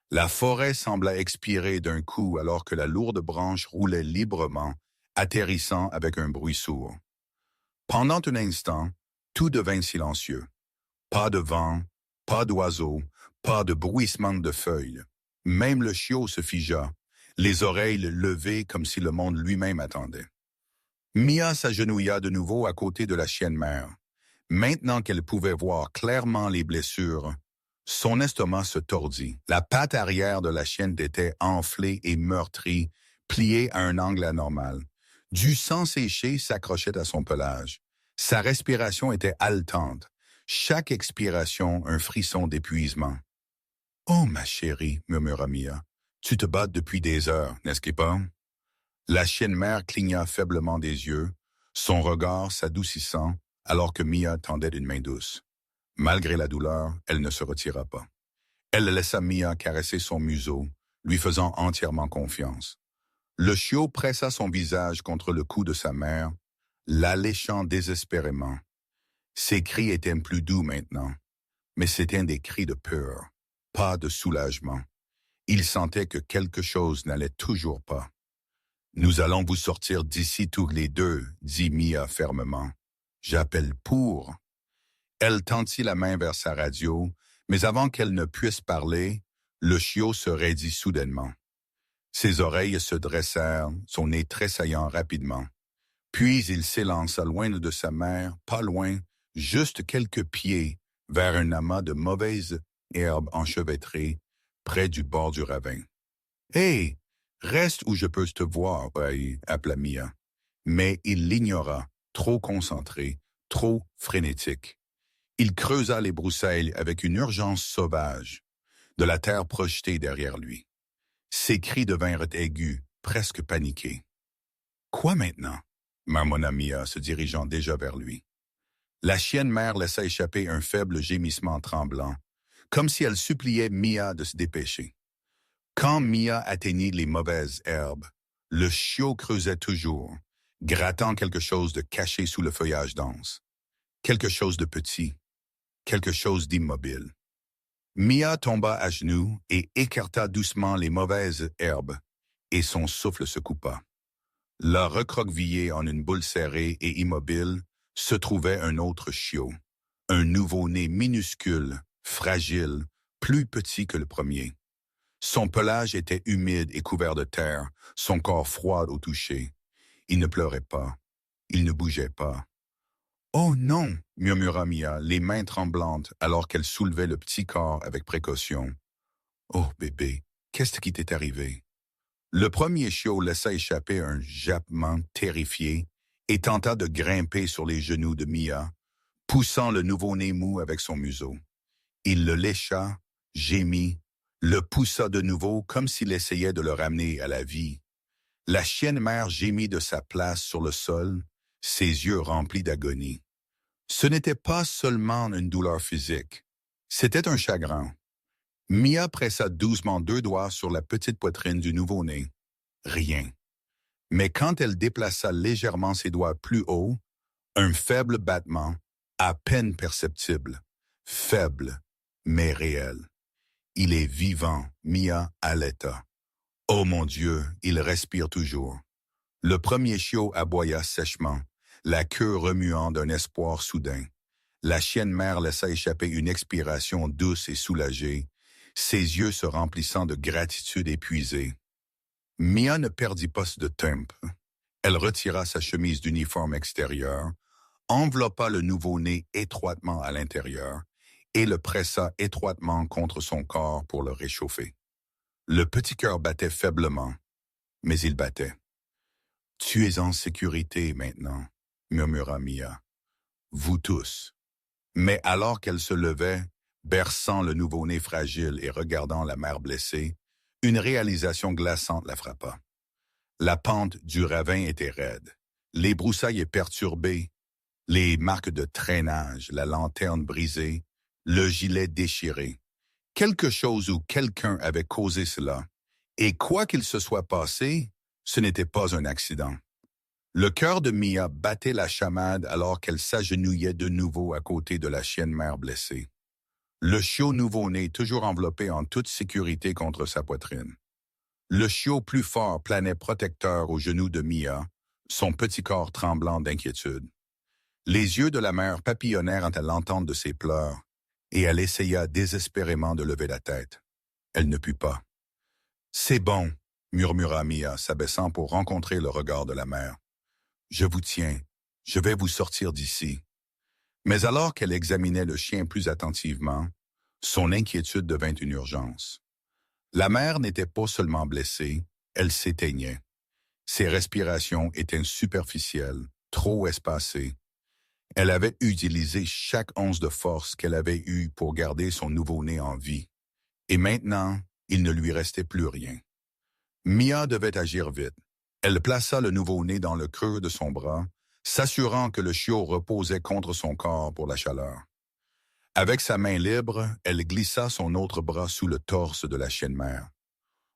La forêt sembla expirer d'un coup alors que la lourde branche roulait librement, atterrissant avec un bruit sourd. Pendant un instant, tout devint silencieux. Pas de vent, pas d'oiseaux, pas de bruissement de feuilles. Même le chiot se figea, les oreilles levées comme si le monde lui-même attendait. Mia s'agenouilla de nouveau à côté de la chienne mère. Maintenant qu'elle pouvait voir clairement les blessures, son estomac se tordit. La patte arrière de la chienne était enflée et meurtrie, pliée à un angle anormal. Du sang séché s'accrochait à son pelage. Sa respiration était haletante. Chaque expiration, un frisson d'épuisement. « Oh, ma chérie, » murmura Mia, « tu te bats depuis des heures, n'est-ce pas? » La chienne mère cligna faiblement des yeux, son regard s'adoucissant alors que Mia tendait une main douce. Malgré la douleur, elle ne se retira pas. Elle laissa Mia caresser son museau, lui faisant entièrement confiance. Le chiot pressa son visage contre le cou de sa mère, l'alléchant désespérément. Ses cris étaient plus doux maintenant, mais c'étaient des cris de peur, pas de soulagement. Il sentait que quelque chose n'allait toujours pas. « Nous allons vous sortir d'ici tous les deux, » dit Mia fermement. « J'appelle pour. » Elle tendit la main vers sa radio, mais avant qu'elle ne puisse parler, le chiot se raidit soudainement. Ses oreilles se dressèrent, son nez tressaillant rapidement. Puis il s'élança loin de sa mère, pas loin, juste quelques pieds, vers un amas de mauvaises herbes enchevêtrées, près du bord du ravin. « Hé! Reste où je peux te voir, » appela Mia. Mais il l'ignora, trop concentré, trop frénétique. Il creusa les broussailles avec une urgence sauvage, de la terre projetée derrière lui. Ses cris devinrent aigus, presque paniqués. « Quoi maintenant ?» marmonna Mia, se dirigeant déjà vers lui. La chienne mère laissa échapper un faible gémissement tremblant, comme si elle suppliait Mia de se dépêcher. Quand Mia atteignit les mauvaises herbes, le chiot creusait toujours, grattant quelque chose de caché sous le feuillage dense. Quelque chose de petit, quelque chose d'immobile. Mia tomba à genoux et écarta doucement les mauvaises herbes, et son souffle se coupa. Là, recroquevillé en une boule serrée et immobile, se trouvait un autre chiot, un nouveau-né minuscule, fragile, plus petit que le premier. Son pelage était humide et couvert de terre, son corps froid au toucher. Il ne pleurait pas, il ne bougeait pas. « Oh non !» murmura Mia, les mains tremblantes alors qu'elle soulevait le petit corps avec précaution. « Oh bébé, qu'est-ce qui t'est arrivé ?» Le premier chiot laissa échapper un jappement terrifié et tenta de grimper sur les genoux de Mia, poussant le nouveau-né mou avec son museau. Il le lécha, gémit, le poussa de nouveau comme s'il essayait de le ramener à la vie. La chienne mère gémit de sa place sur le sol, ses yeux remplis d'agonie. Ce n'était pas seulement une douleur physique, c'était un chagrin. Mia pressa doucement 2 doigts sur la petite poitrine du nouveau-né. Rien. Mais quand elle déplaça légèrement ses doigts plus haut, un faible battement, à peine perceptible, faible, mais réel. Il est vivant, Mia allaita. Oh mon Dieu, il respire toujours. Le premier chiot aboya sèchement, la queue remuant d'un espoir soudain. La chienne mère laissa échapper une expiration douce et soulagée, ses yeux se remplissant de gratitude épuisée. Mia ne perdit pas de temp. Elle retira sa chemise d'uniforme extérieur, enveloppa le nouveau-né étroitement à l'intérieur et le pressa étroitement contre son corps pour le réchauffer. Le petit cœur battait faiblement, mais il battait. « Tu es en sécurité maintenant, » murmura Mia. « Vous tous. » Mais alors qu'elle se levait, berçant le nouveau-né fragile et regardant la mère blessée, une réalisation glaçante la frappa. La pente du ravin était raide, les broussailles perturbées, les marques de traînage, la lanterne brisée, le gilet déchiré. Quelque chose ou quelqu'un avait causé cela, et quoi qu'il se soit passé, ce n'était pas un accident. Le cœur de Mia battait la chamade alors qu'elle s'agenouillait de nouveau à côté de la chienne mère blessée. Le chiot nouveau-né toujours enveloppé en toute sécurité contre sa poitrine. Le chiot plus fort planait protecteur aux genoux de Mia, son petit corps tremblant d'inquiétude. Les yeux de la mère papillonnèrent à l'entente de ses pleurs, et elle essaya désespérément de lever la tête. Elle ne put pas. « C'est bon, » murmura Mia, s'abaissant pour rencontrer le regard de la mère. « Je vous tiens, je vais vous sortir d'ici. » Mais alors qu'elle examinait le chien plus attentivement, son inquiétude devint une urgence. La mère n'était pas seulement blessée, elle s'éteignait. Ses respirations étaient superficielles, trop espacées. Elle avait utilisé chaque once de force qu'elle avait eue pour garder son nouveau-né en vie. Et maintenant, il ne lui restait plus rien. Mia devait agir vite. Elle plaça le nouveau-né dans le creux de son bras, s'assurant que le chiot reposait contre son corps pour la chaleur. Avec sa main libre, elle glissa son autre bras sous le torse de la chienne mère.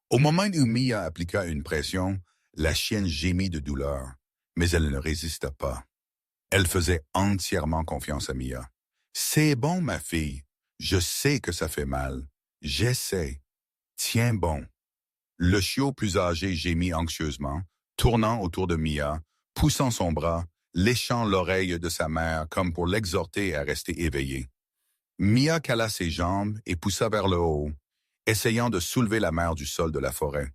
Au moment où Mia appliqua une pression, la chienne gémit de douleur, mais elle ne résista pas. Elle faisait entièrement confiance à Mia. « C'est bon, ma fille. Je sais que ça fait mal. J'essaie. Tiens bon. » Le chiot plus âgé gémit anxieusement, tournant autour de Mia, poussant son bras, léchant l'oreille de sa mère comme pour l'exhorter à rester éveillée. Mia cala ses jambes et poussa vers le haut, essayant de soulever la mère du sol de la forêt.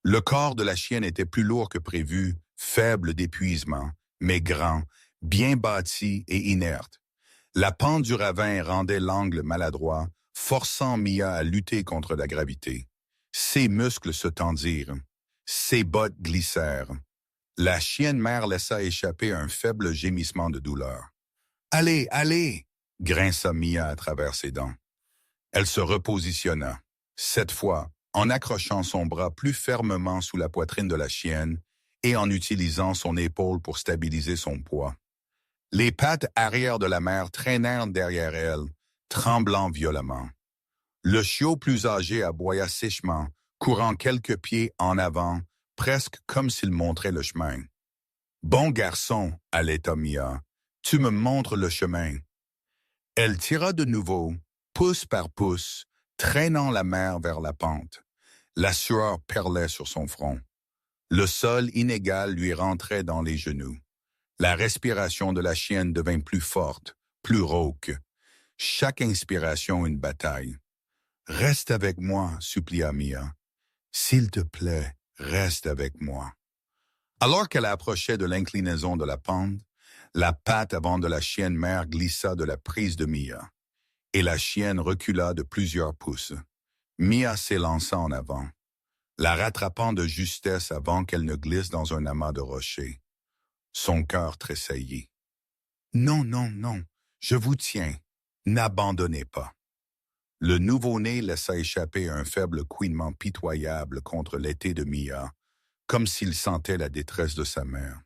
Le corps de la chienne était plus lourd que prévu, faible d'épuisement, mais grand, bien bâti et inerte. La pente du ravin rendait l'angle maladroit, forçant Mia à lutter contre la gravité. Ses muscles se tendirent, ses bottes glissèrent. La chienne mère laissa échapper un faible gémissement de douleur. « Allez, allez !» grinça Mia à travers ses dents. Elle se repositionna, cette fois en accrochant son bras plus fermement sous la poitrine de la chienne et en utilisant son épaule pour stabiliser son poids. Les pattes arrière de la mère traînèrent derrière elle, tremblant violemment. Le chiot plus âgé aboya sèchement, courant quelques pieds en avant, presque comme s'il montrait le chemin. « Bon garçon, » allaita Mia, « tu me montres le chemin. » Elle tira de nouveau, pouce par pouce, traînant la mère vers la pente. La sueur perlait sur son front. Le sol inégal lui rentrait dans les genoux. La respiration de la chienne devint plus forte, plus rauque. Chaque inspiration une bataille. « Reste avec moi, » supplia Mia. « S'il te plaît, reste avec moi. » Alors qu'elle approchait de l'inclinaison de la pente, la patte avant de la chienne mère glissa de la prise de Mia, et la chienne recula de plusieurs pouces. Mia s'élança en avant, la rattrapant de justesse avant qu'elle ne glisse dans un amas de rochers. Son cœur tressaillit. « Non, non, non, je vous tiens. N'abandonnez pas. » Le nouveau-né laissa échapper un faible couinement pitoyable contre l'été de Mia, comme s'il sentait la détresse de sa mère.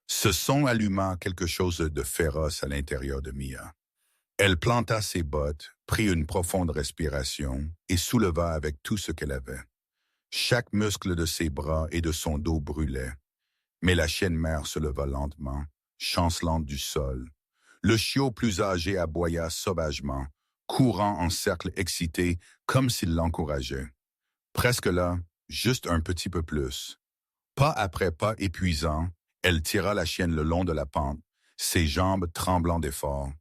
Ce son alluma quelque chose de féroce à l'intérieur de Mia. Elle planta ses bottes, prit une profonde respiration et souleva avec tout ce qu'elle avait. Chaque muscle de ses bras et de son dos brûlait. Mais la chienne mère se leva lentement, chancelante du sol. Le chiot plus âgé aboya sauvagement, courant en cercle excité, comme s'il l'encourageait. Presque là, juste un petit peu plus. Pas après pas épuisant, elle tira la chienne le long de la pente, ses jambes tremblant d'effort.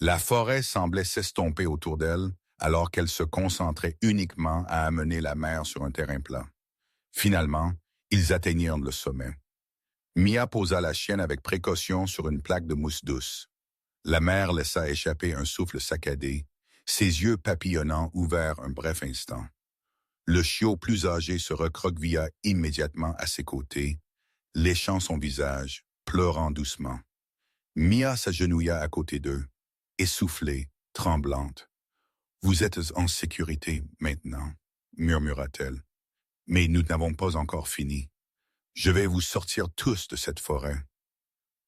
La forêt semblait s'estomper autour d'elle, alors qu'elle se concentrait uniquement à amener la mère sur un terrain plat. Finalement, ils atteignirent le sommet. Mia posa la chienne avec précaution sur une plaque de mousse douce. La mère laissa échapper un souffle saccadé, ses yeux papillonnants ouverts un bref instant. Le chiot plus âgé se recroquevilla immédiatement à ses côtés, léchant son visage, pleurant doucement. Mia s'agenouilla à côté d'eux, essoufflée, tremblante. « Vous êtes en sécurité maintenant, » murmura-t-elle. « Mais nous n'avons pas encore fini. Je vais vous sortir tous de cette forêt. »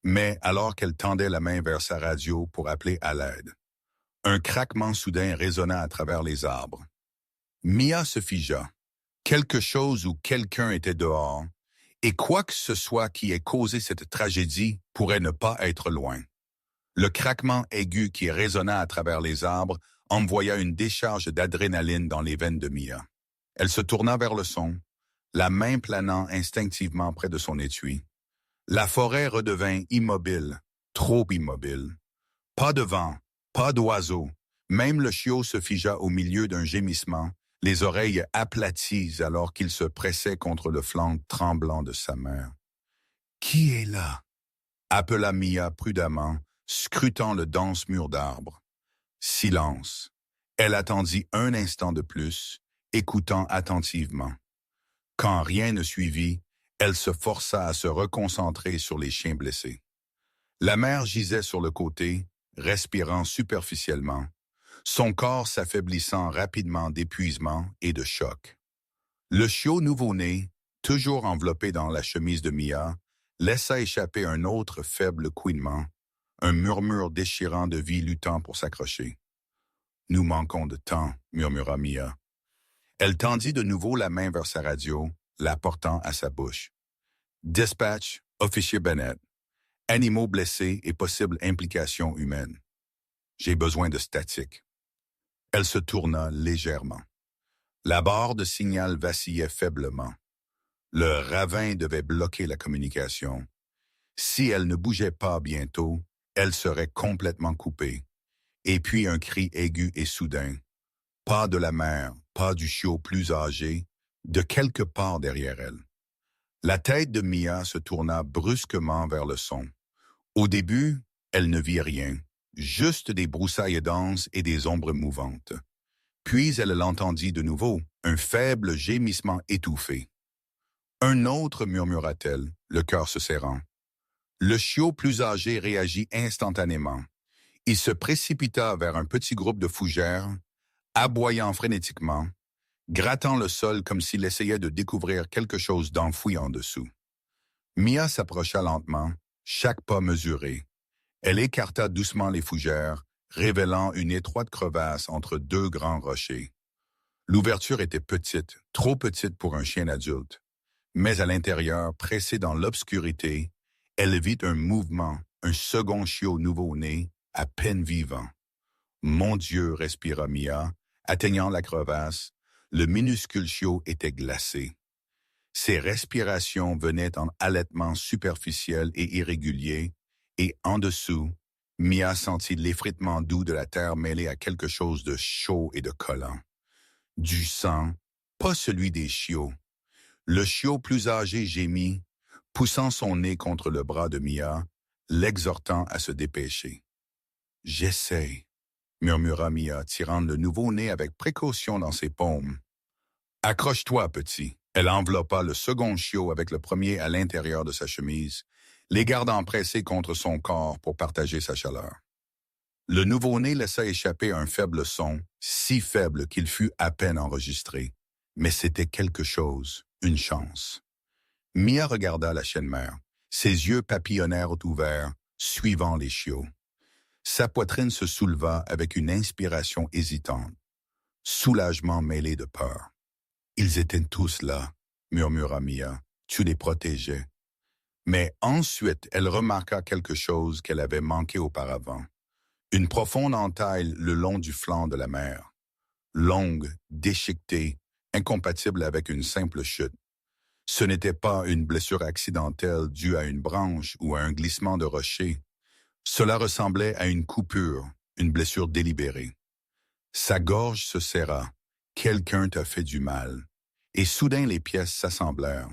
Mais alors qu'elle tendait la main vers sa radio pour appeler à l'aide, un craquement soudain résonna à travers les arbres. Mia se figea. Quelque chose ou quelqu'un était dehors, et quoi que ce soit qui ait causé cette tragédie pourrait ne pas être loin. Le craquement aigu qui résonna à travers les arbres envoya une décharge d'adrénaline dans les veines de Mia. Elle se tourna vers le son, la main planant instinctivement près de son étui. La forêt redevint immobile, trop immobile. Pas de vent, pas d'oiseaux. Même le chiot se figea au milieu d'un gémissement, les oreilles aplaties alors qu'il se pressait contre le flanc tremblant de sa mère. « Qui est là ?» appela Mia prudemment, scrutant le dense mur d'arbres. Silence. Elle attendit un instant de plus, écoutant attentivement. Quand rien ne suivit, elle se força à se reconcentrer sur les chiens blessés. La mère gisait sur le côté, respirant superficiellement, son corps s'affaiblissant rapidement d'épuisement et de choc. Le chiot nouveau-né, toujours enveloppé dans la chemise de Mia, laissa échapper un autre faible couinement, un murmure déchirant de vie luttant pour s'accrocher. « Nous manquons de temps, » murmura Mia. Elle tendit de nouveau la main vers sa radio, la portant à sa bouche. « Dispatch, officier Bennett. Animaux blessés et possible implication humaine. J'ai besoin de statique. » Elle se tourna légèrement. La barre de signal vacillait faiblement. Le ravin devait bloquer la communication. Si elle ne bougeait pas bientôt, elle serait complètement coupée. Et puis un cri aigu et soudain. Pas de la mère, pas du chiot plus âgé, de quelque part derrière elle. La tête de Mia se tourna brusquement vers le son. Au début, elle ne vit rien, juste des broussailles denses et des ombres mouvantes. Puis elle l'entendit de nouveau, un faible gémissement étouffé. Un autre, murmura-t-elle, le cœur se serrant. Le chiot plus âgé réagit instantanément. Il se précipita vers un petit groupe de fougères, aboyant frénétiquement, grattant le sol comme s'il essayait de découvrir quelque chose d'enfoui en dessous. Mia s'approcha lentement, chaque pas mesuré. Elle écarta doucement les fougères, révélant une étroite crevasse entre deux grands rochers. L'ouverture était petite, trop petite pour un chien adulte. Mais à l'intérieur, pressée dans l'obscurité, elle vit un mouvement, un second chiot nouveau-né, à peine vivant. « Mon Dieu !» respira Mia, atteignant la crevasse. Le minuscule chiot était glacé. Ses respirations venaient en halètements superficiels et irréguliers, et en dessous, Mia sentit l'effritement doux de la terre mêlé à quelque chose de chaud et de collant. Du sang, pas celui des chiots. Le chiot plus âgé gémit, poussant son nez contre le bras de Mia, l'exhortant à se dépêcher. « J'essaie », murmura Mia, tirant le nouveau-né avec précaution dans ses paumes. « Accroche-toi, petit. » Elle enveloppa le second chiot avec le premier à l'intérieur de sa chemise, les gardant pressés contre son corps pour partager sa chaleur. Le nouveau-né laissa échapper un faible son, si faible qu'il fut à peine enregistré. Mais c'était quelque chose, une chance. Mia regarda la chienne mère. Ses yeux papillonnèrent ouverts, suivant les chiots. Sa poitrine se souleva avec une inspiration hésitante. Soulagement mêlé de peur. « Ils étaient tous là, » murmura Mia. « Tu les protégeais. » Mais ensuite, elle remarqua quelque chose qu'elle avait manqué auparavant. Une profonde entaille le long du flanc de la mère. Longue, déchiquetée, incompatible avec une simple chute. Ce n'était pas une blessure accidentelle due à une branche ou à un glissement de rocher. Cela ressemblait à une coupure, une blessure délibérée. Sa gorge se serra. Quelqu'un t'a fait du mal. Et soudain les pièces s'assemblèrent.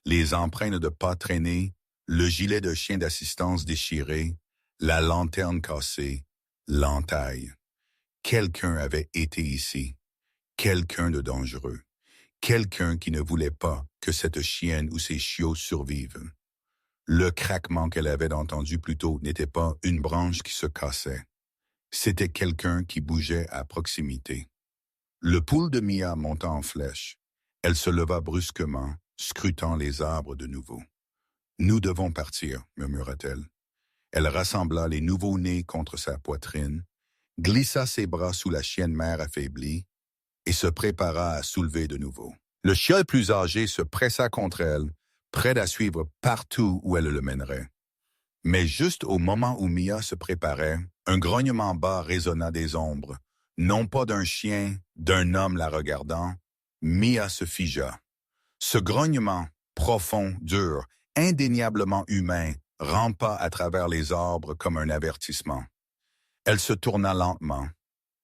Les empreintes de pas traînées, le gilet de chien d'assistance déchiré, la lanterne cassée, l'entaille. Quelqu'un avait été ici. Quelqu'un de dangereux. Quelqu'un qui ne voulait pas que cette chienne ou ces chiots survivent. Le craquement qu'elle avait entendu plus tôt n'était pas une branche qui se cassait. C'était quelqu'un qui bougeait à proximité. Le pouls de Mia monta en flèche. Elle se leva brusquement, scrutant les arbres de nouveau. « Nous devons partir, » murmura-t-elle. Elle rassembla les nouveaux-nés contre sa poitrine, glissa ses bras sous la chienne mère affaiblie et se prépara à soulever de nouveau. Le chiot plus âgé se pressa contre elle, prêt à suivre partout où elle le mènerait. Mais juste au moment où Mia se préparait, un grognement bas résonna des ombres, non pas d'un chien, d'un homme la regardant. Mia se figea. Ce grognement, profond, dur, indéniablement humain, rampa à travers les arbres comme un avertissement. Elle se tourna lentement,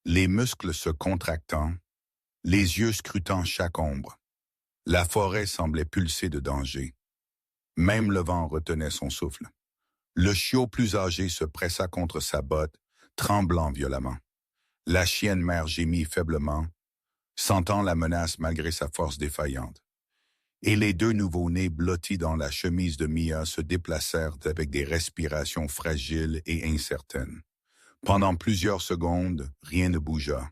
les muscles se contractant, les yeux scrutant chaque ombre. La forêt semblait pulser de danger. Même le vent retenait son souffle. Le chiot plus âgé se pressa contre sa botte, tremblant violemment. La chienne mère gémit faiblement, sentant la menace malgré sa force défaillante. Et les deux nouveaux-nés blottis dans la chemise de Mia se déplacèrent avec des respirations fragiles et incertaines. Pendant plusieurs secondes, rien ne bougea.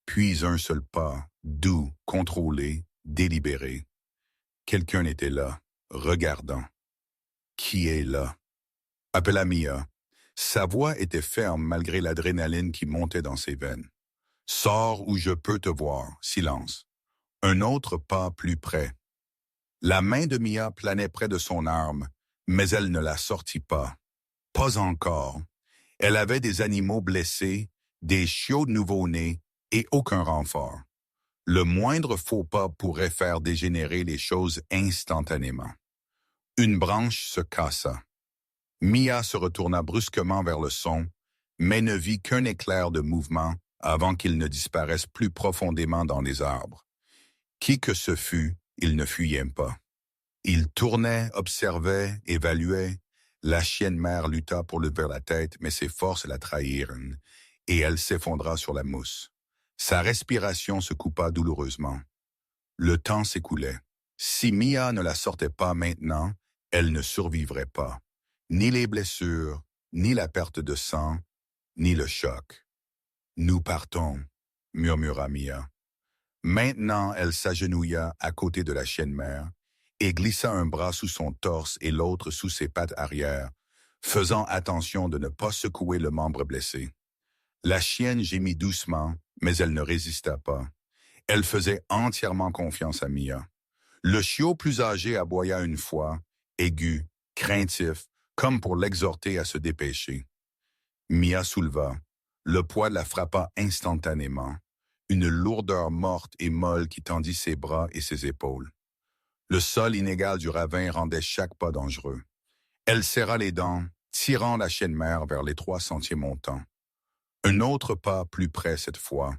Puis un seul pas, doux, contrôlé, délibéré. Quelqu'un était là, regardant. Qui est là? Appela Mia. Sa voix était ferme malgré l'adrénaline qui montait dans ses veines. Sors où je peux te voir. Silence. Un autre pas plus près. La main de Mia planait près de son arme, mais elle ne la sortit pas. Pas encore. Elle avait des animaux blessés, des chiots nouveau-nés et aucun renfort. Le moindre faux pas pourrait faire dégénérer les choses instantanément. Une branche se cassa. Mia se retourna brusquement vers le son, mais ne vit qu'un éclair de mouvement avant qu'il ne disparaisse plus profondément dans les arbres. Qui que ce fût, il ne fuyait pas. Il tournait, observait, évaluait. La chienne mère lutta pour lever la tête, mais ses forces la trahirent, et elle s'effondra sur la mousse. Sa respiration se coupa douloureusement. Le temps s'écoulait. Si Mia ne la sortait pas maintenant, elle ne survivrait pas. Ni les blessures, ni la perte de sang, ni le choc. « Nous partons », murmura Mia. Maintenant, elle s'agenouilla à côté de la chienne mère et glissa un bras sous son torse et l'autre sous ses pattes arrière, faisant attention de ne pas secouer le membre blessé. La chienne gémit doucement, mais elle ne résista pas. Elle faisait entièrement confiance à Mia. Le chiot plus âgé aboya une fois, aigu, craintif, comme pour l'exhorter à se dépêcher. Mia souleva. Le poids la frappa instantanément. Une lourdeur morte et molle qui tendit ses bras et ses épaules. Le sol inégal du ravin rendait chaque pas dangereux. Elle serra les dents, tirant la chienne mère vers l'étroit sentier montant. Un autre pas plus près cette fois.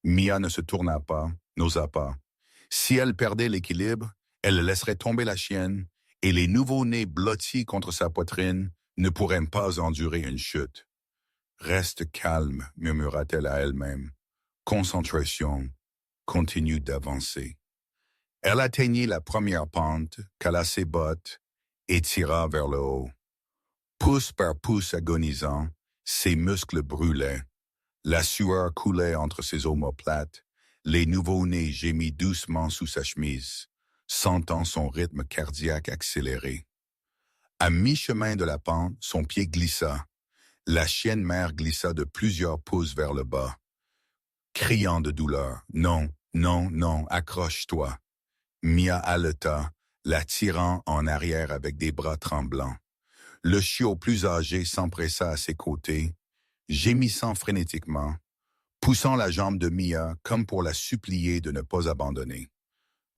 Mia ne se tourna pas, n'osa pas. Si elle perdait l'équilibre, elle laisserait tomber la chienne, et les nouveaux-nés blottis contre sa poitrine ne pourraient pas endurer une chute. « Reste calme », murmura-t-elle à elle-même. « Concentration, continue d'avancer. » Elle atteignit la première pente, cala ses bottes et tira vers le haut. Pouce par pouce agonisant, ses muscles brûlaient. La sueur coulait entre ses omoplates. Les nouveaux-nés gémit doucement sous sa chemise, sentant son rythme cardiaque accéléré. À mi-chemin de la pente, son pied glissa. La chienne mère glissa de plusieurs pouces vers le bas, criant de douleur. « Non, non, non, accroche-toi !» Mia haleta, la tirant en arrière avec des bras tremblants. Le chiot plus âgé s'empressa à ses côtés, gémissant frénétiquement, poussant la jambe de Mia comme pour la supplier de ne pas abandonner.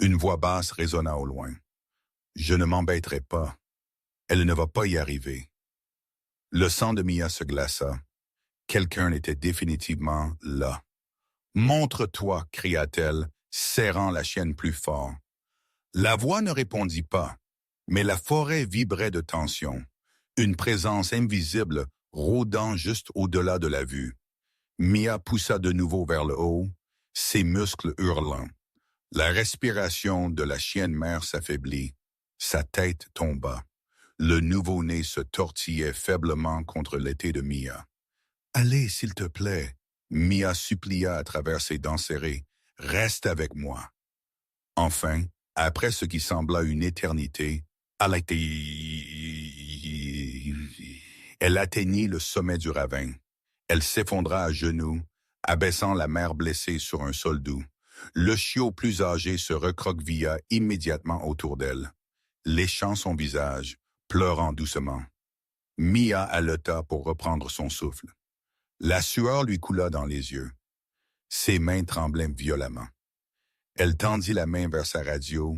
Une voix basse résonna au loin. « Je ne m'embêterai pas. Elle ne va pas y arriver. » Le sang de Mia se glaça. Quelqu'un était définitivement là. « Montre-toi » cria-t-elle, serrant la chienne plus fort. La voix ne répondit pas, mais la forêt vibrait de tension, une présence invisible rôdant juste au-delà de la vue. Mia poussa de nouveau vers le haut, ses muscles hurlant. La respiration de la chienne mère s'affaiblit, sa tête tomba. Le nouveau-né se tortillait faiblement contre l'été de Mia. « Allez, s'il te plaît !» Mia supplia à travers ses dents serrées. « Reste avec moi. » Enfin, après ce qui sembla une éternité, elle atteignit le sommet du ravin. Elle s'effondra à genoux, abaissant la mère blessée sur un sol doux. Le chiot plus âgé se recroquevilla immédiatement autour d'elle, léchant son visage, pleurant doucement. Mia haleta pour reprendre son souffle. La sueur lui coula dans les yeux. Ses mains tremblaient violemment. Elle tendit la main vers sa radio,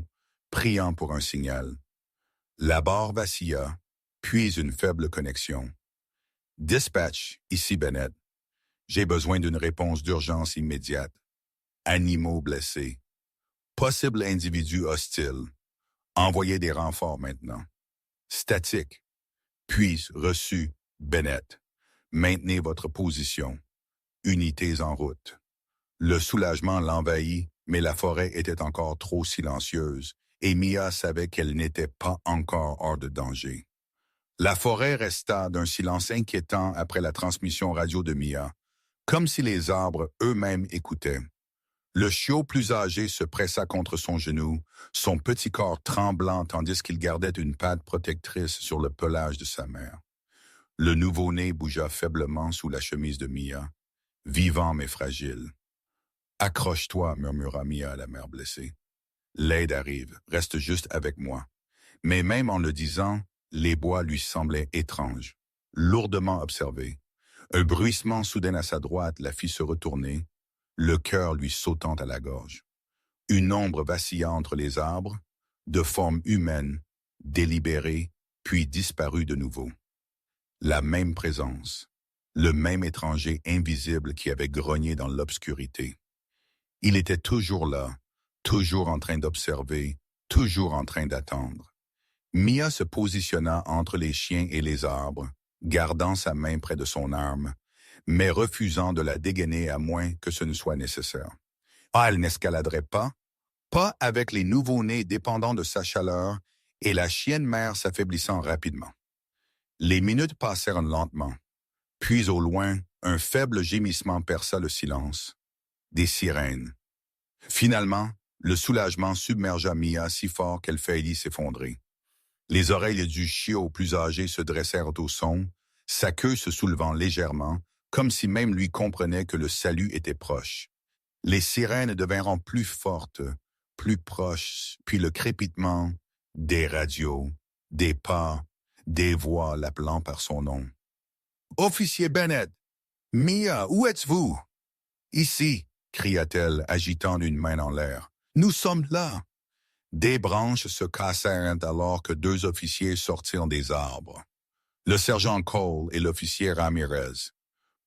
priant pour un signal. La barre vacilla, puis une faible connexion. « Dispatch, ici Bennett. J'ai besoin d'une réponse d'urgence immédiate. Animaux blessés. Possible individu hostile. Envoyez des renforts maintenant. Statique. Puis reçu, Bennett. Maintenez votre position. Unités en route. » Le soulagement l'envahit, mais la forêt était encore trop silencieuse, et Mia savait qu'elle n'était pas encore hors de danger. La forêt resta d'un silence inquiétant après la transmission radio de Mia, comme si les arbres eux-mêmes écoutaient. Le chiot plus âgé se pressa contre son genou, son petit corps tremblant tandis qu'il gardait une patte protectrice sur le pelage de sa mère. Le nouveau-né bougea faiblement sous la chemise de Mia, vivant mais fragile. « Accroche-toi » murmura Mia à la mère blessée. « L'aide arrive, reste juste avec moi. » Mais même en le disant, les bois lui semblaient étranges, lourdement observés. Un bruissement soudain à sa droite la fit se retourner, le cœur lui sautant à la gorge. Une ombre vacilla entre les arbres, de forme humaine, délibérée, puis disparut de nouveau. La même présence, le même étranger invisible qui avait grogné dans l'obscurité. Il était toujours là, toujours en train d'observer, toujours en train d'attendre. Mia se positionna entre les chiens et les arbres, gardant sa main près de son arme, mais refusant de la dégainer à moins que ce ne soit nécessaire. Elle n'escaladerait pas avec les nouveau-nés dépendant de sa chaleur et la chienne mère s'affaiblissant rapidement. Les minutes passèrent lentement, puis au loin, un faible gémissement perça le silence. Des sirènes. Finalement, le soulagement submergea Mia si fort qu'elle faillit s'effondrer. Les oreilles du chiot plus âgé se dressèrent au son, sa queue se soulevant légèrement, comme si même lui comprenait que le salut était proche. Les sirènes devinrent plus fortes, plus proches, puis le crépitement, des radios, des pas, des voix l'appelant par son nom. « Officier Bennett! Mia, où êtes-vous? »« Ici !» cria-t-elle, agitant une main en l'air. « Nous sommes là !» Des branches se cassèrent alors que deux officiers sortirent des arbres. Le sergent Cole et l'officier Ramirez.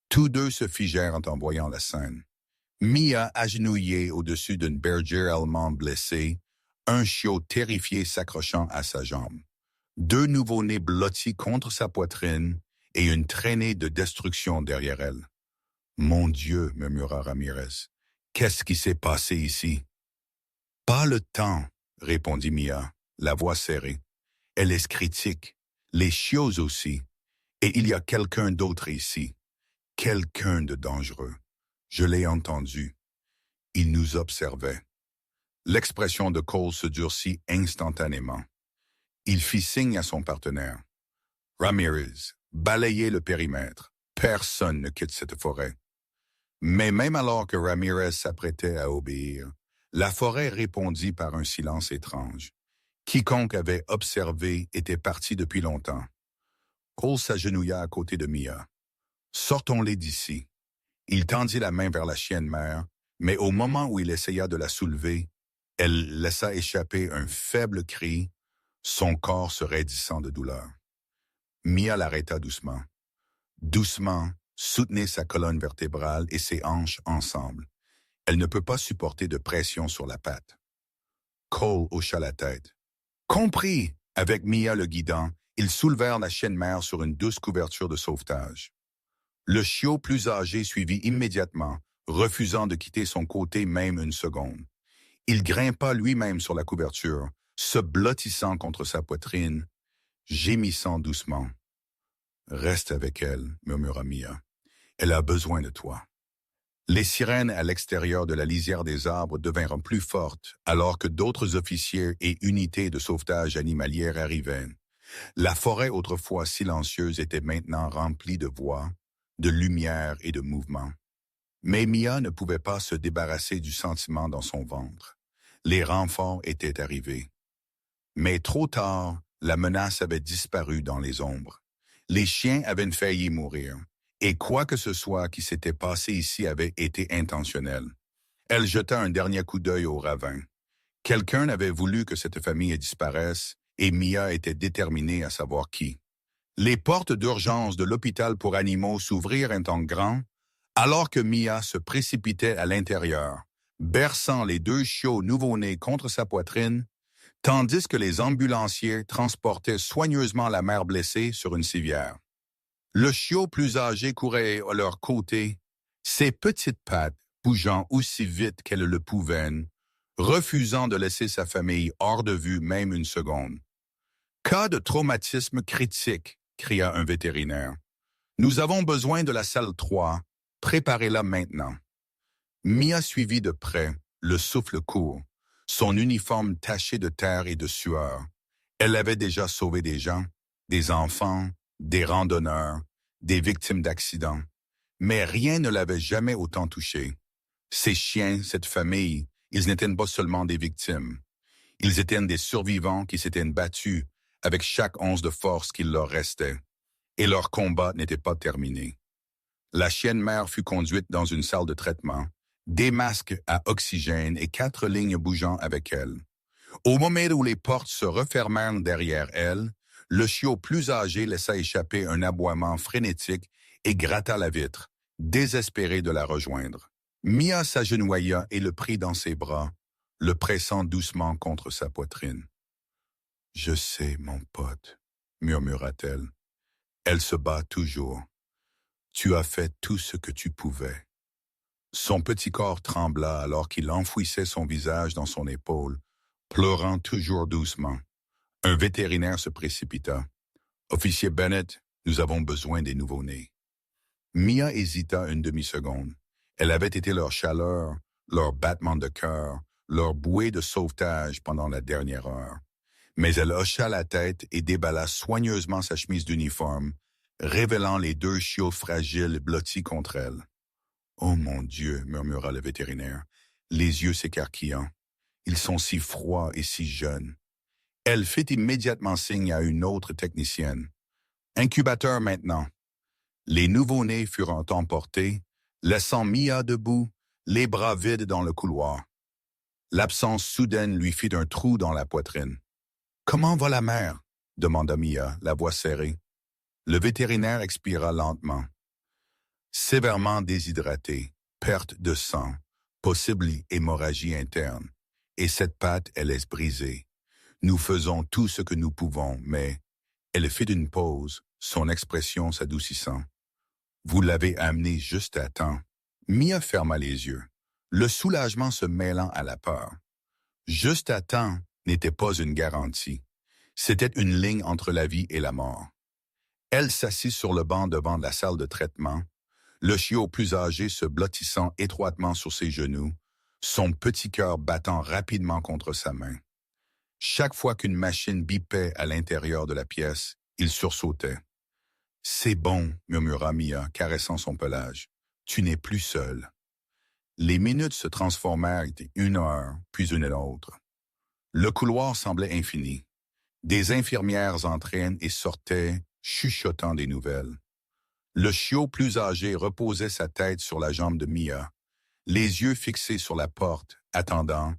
Tous deux se figèrent en voyant la scène. Mia agenouillée au-dessus d'une bergère allemande blessée, un chiot terrifié s'accrochant à sa jambe. Deux nouveau-nés blottis contre sa poitrine et une traînée de destruction derrière elle. « Mon Dieu » murmura Ramirez. « Qu'est-ce qui s'est passé ici? »« Pas le temps » répondit Mia, la voix serrée. « Elle est critique. Les chiots aussi. Et il y a quelqu'un d'autre ici. Quelqu'un de dangereux. Je l'ai entendu. Il nous observait. » L'expression de Cole se durcit instantanément. Il fit signe à son partenaire. « Ramirez, balayez le périmètre. Personne ne quitte cette forêt. » Mais même alors que Ramirez s'apprêtait à obéir, la forêt répondit par un silence étrange. Quiconque avait observé était parti depuis longtemps. Cole s'agenouilla à côté de Mia. « Sortons-les d'ici. » Il tendit la main vers la chienne mère, mais au moment où il essaya de la soulever, elle laissa échapper un faible cri, son corps se raidissant de douleur. Mia l'arrêta doucement. Doucement, soutenez sa colonne vertébrale et ses hanches ensemble. Elle ne peut pas supporter de pression sur la patte. Cole hocha la tête. Compris! Avec Mia le guidant, ils soulevèrent la chienne mère sur une douce couverture de sauvetage. Le chiot plus âgé suivit immédiatement, refusant de quitter son côté même une seconde. Il grimpa lui-même sur la couverture, se blottissant contre sa poitrine, gémissant doucement. « Reste avec elle, » murmura Mia. « Elle a besoin de toi. » Les sirènes à l'extérieur de la lisière des arbres devinrent plus fortes alors que d'autres officiers et unités de sauvetage animalière arrivaient. La forêt autrefois silencieuse était maintenant remplie de voix, de lumière et de mouvement. Mais Mia ne pouvait pas se débarrasser du sentiment dans son ventre. Les renforts étaient arrivés. Mais trop tard, la menace avait disparu dans les ombres. Les chiens avaient failli mourir, et quoi que ce soit qui s'était passé ici avait été intentionnel. Elle jeta un dernier coup d'œil au ravin. Quelqu'un avait voulu que cette famille disparaisse, et Mia était déterminée à savoir qui. Les portes d'urgence de l'hôpital pour animaux s'ouvrirent un temps grand, alors que Mia se précipitait à l'intérieur, berçant les deux chiots nouveau-nés contre sa poitrine, tandis que les ambulanciers transportaient soigneusement la mère blessée sur une civière. Le chiot plus âgé courait à leur côté, ses petites pattes bougeant aussi vite qu'elles le pouvaient, refusant de laisser sa famille hors de vue même une seconde. « Cas de traumatisme critique », cria un vétérinaire. « Nous avons besoin de la salle 3. Préparez-la maintenant. » Mia suivit de près, le souffle court, son uniforme taché de terre et de sueur. Elle avait déjà sauvé des gens, des enfants, des randonneurs, des victimes d'accidents. Mais rien ne l'avait jamais autant touchée. Ces chiens, cette famille, ils n'étaient pas seulement des victimes. Ils étaient des survivants qui s'étaient battus avec chaque once de force qu'il leur restait. Et leur combat n'était pas terminé. La chienne mère fut conduite dans une salle de traitement, des masques à oxygène et 4 lignes bougeant avec elle. Au moment où les portes se refermèrent derrière elle, le chiot plus âgé laissa échapper un aboiement frénétique et gratta la vitre, désespéré de la rejoindre. Mia s'agenouilla et le prit dans ses bras, le pressant doucement contre sa poitrine. « Je sais, mon pote, » murmura-t-elle. « Elle se bat toujours. Tu as fait tout ce que tu pouvais. » Son petit corps trembla alors qu'il enfouissait son visage dans son épaule, pleurant toujours doucement. Un vétérinaire se précipita. « Officier Bennett, nous avons besoin des nouveau-nés. » Mia hésita une demi-seconde. Elle avait été leur chaleur, leur battement de cœur, leur bouée de sauvetage pendant la dernière heure. Mais elle hocha la tête et déballa soigneusement sa chemise d'uniforme, révélant les 2 chiots fragiles blottis contre elle. « Oh mon Dieu » murmura le vétérinaire, les yeux s'écarquillant. « Ils sont si froids et si jeunes. » Elle fit immédiatement signe à une autre technicienne. « Incubateur maintenant. » Les nouveau-nés furent emportés, laissant Mia debout, les bras vides dans le couloir. L'absence soudaine lui fit un trou dans la poitrine. « Comment va la mère ?» demanda Mia, la voix serrée. Le vétérinaire expira lentement. Sévèrement déshydratée, perte de sang, possible hémorragie interne, et cette patte, elle est brisée. Nous faisons tout ce que nous pouvons, mais... Elle fit une pause, son expression s'adoucissant. Vous l'avez amenée juste à temps. Mia ferma les yeux, le soulagement se mêlant à la peur. Juste à temps n'était pas une garantie. C'était une ligne entre la vie et la mort. Elle s'assit sur le banc devant la salle de traitement, le chiot plus âgé se blottissant étroitement sur ses genoux, son petit cœur battant rapidement contre sa main. Chaque fois qu'une machine bipait à l'intérieur de la pièce, il sursautait. « C'est bon, » murmura Mia, caressant son pelage. « Tu n'es plus seul. » Les minutes se transformèrent une heure, puis une autre. Le couloir semblait infini. Des infirmières entraient et sortaient, chuchotant des nouvelles. Le chiot plus âgé reposait sa tête sur la jambe de Mia, les yeux fixés sur la porte, attendant,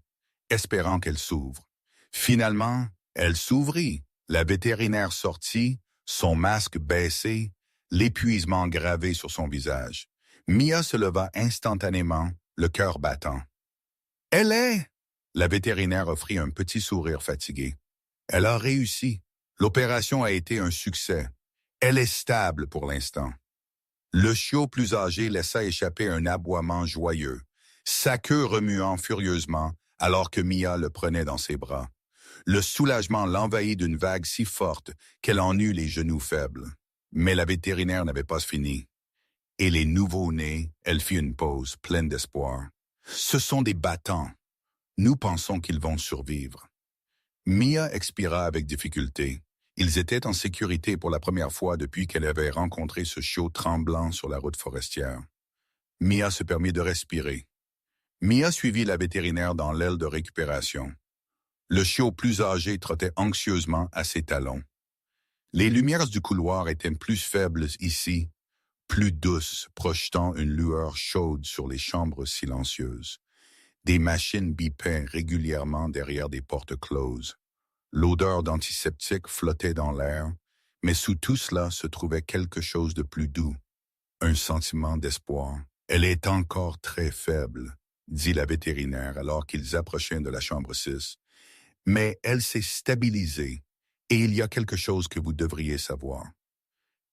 espérant qu'elle s'ouvre. Finalement, elle s'ouvrit. La vétérinaire sortit, son masque baissé, l'épuisement gravé sur son visage. Mia se leva instantanément, le cœur battant. « Elle est !» La vétérinaire offrit un petit sourire fatigué. « Elle a réussi. L'opération a été un succès. Elle est stable pour l'instant. » Le chiot plus âgé laissa échapper un aboiement joyeux, sa queue remuant furieusement alors que Mia le prenait dans ses bras. Le soulagement l'envahit d'une vague si forte qu'elle en eut les genoux faibles. Mais la vétérinaire n'avait pas fini. Et les nouveaux-nés, elle fit une pause, pleine d'espoir. « Ce sont des battants. Nous pensons qu'ils vont survivre. » Mia expira avec difficulté. Ils étaient en sécurité pour la première fois depuis qu'elle avait rencontré ce chiot tremblant sur la route forestière. Mia se permit de respirer. Mia suivit la vétérinaire dans l'aile de récupération. Le chiot plus âgé trottait anxieusement à ses talons. Les lumières du couloir étaient plus faibles ici, plus douces, projetant une lueur chaude sur les chambres silencieuses. Des machines bipaient régulièrement derrière des portes closes. L'odeur d'antiseptique flottait dans l'air, mais sous tout cela se trouvait quelque chose de plus doux, un sentiment d'espoir. « Elle est encore très faible », dit la vétérinaire alors qu'ils approchaient de la chambre 6. « Mais elle s'est stabilisée, et il y a quelque chose que vous devriez savoir. »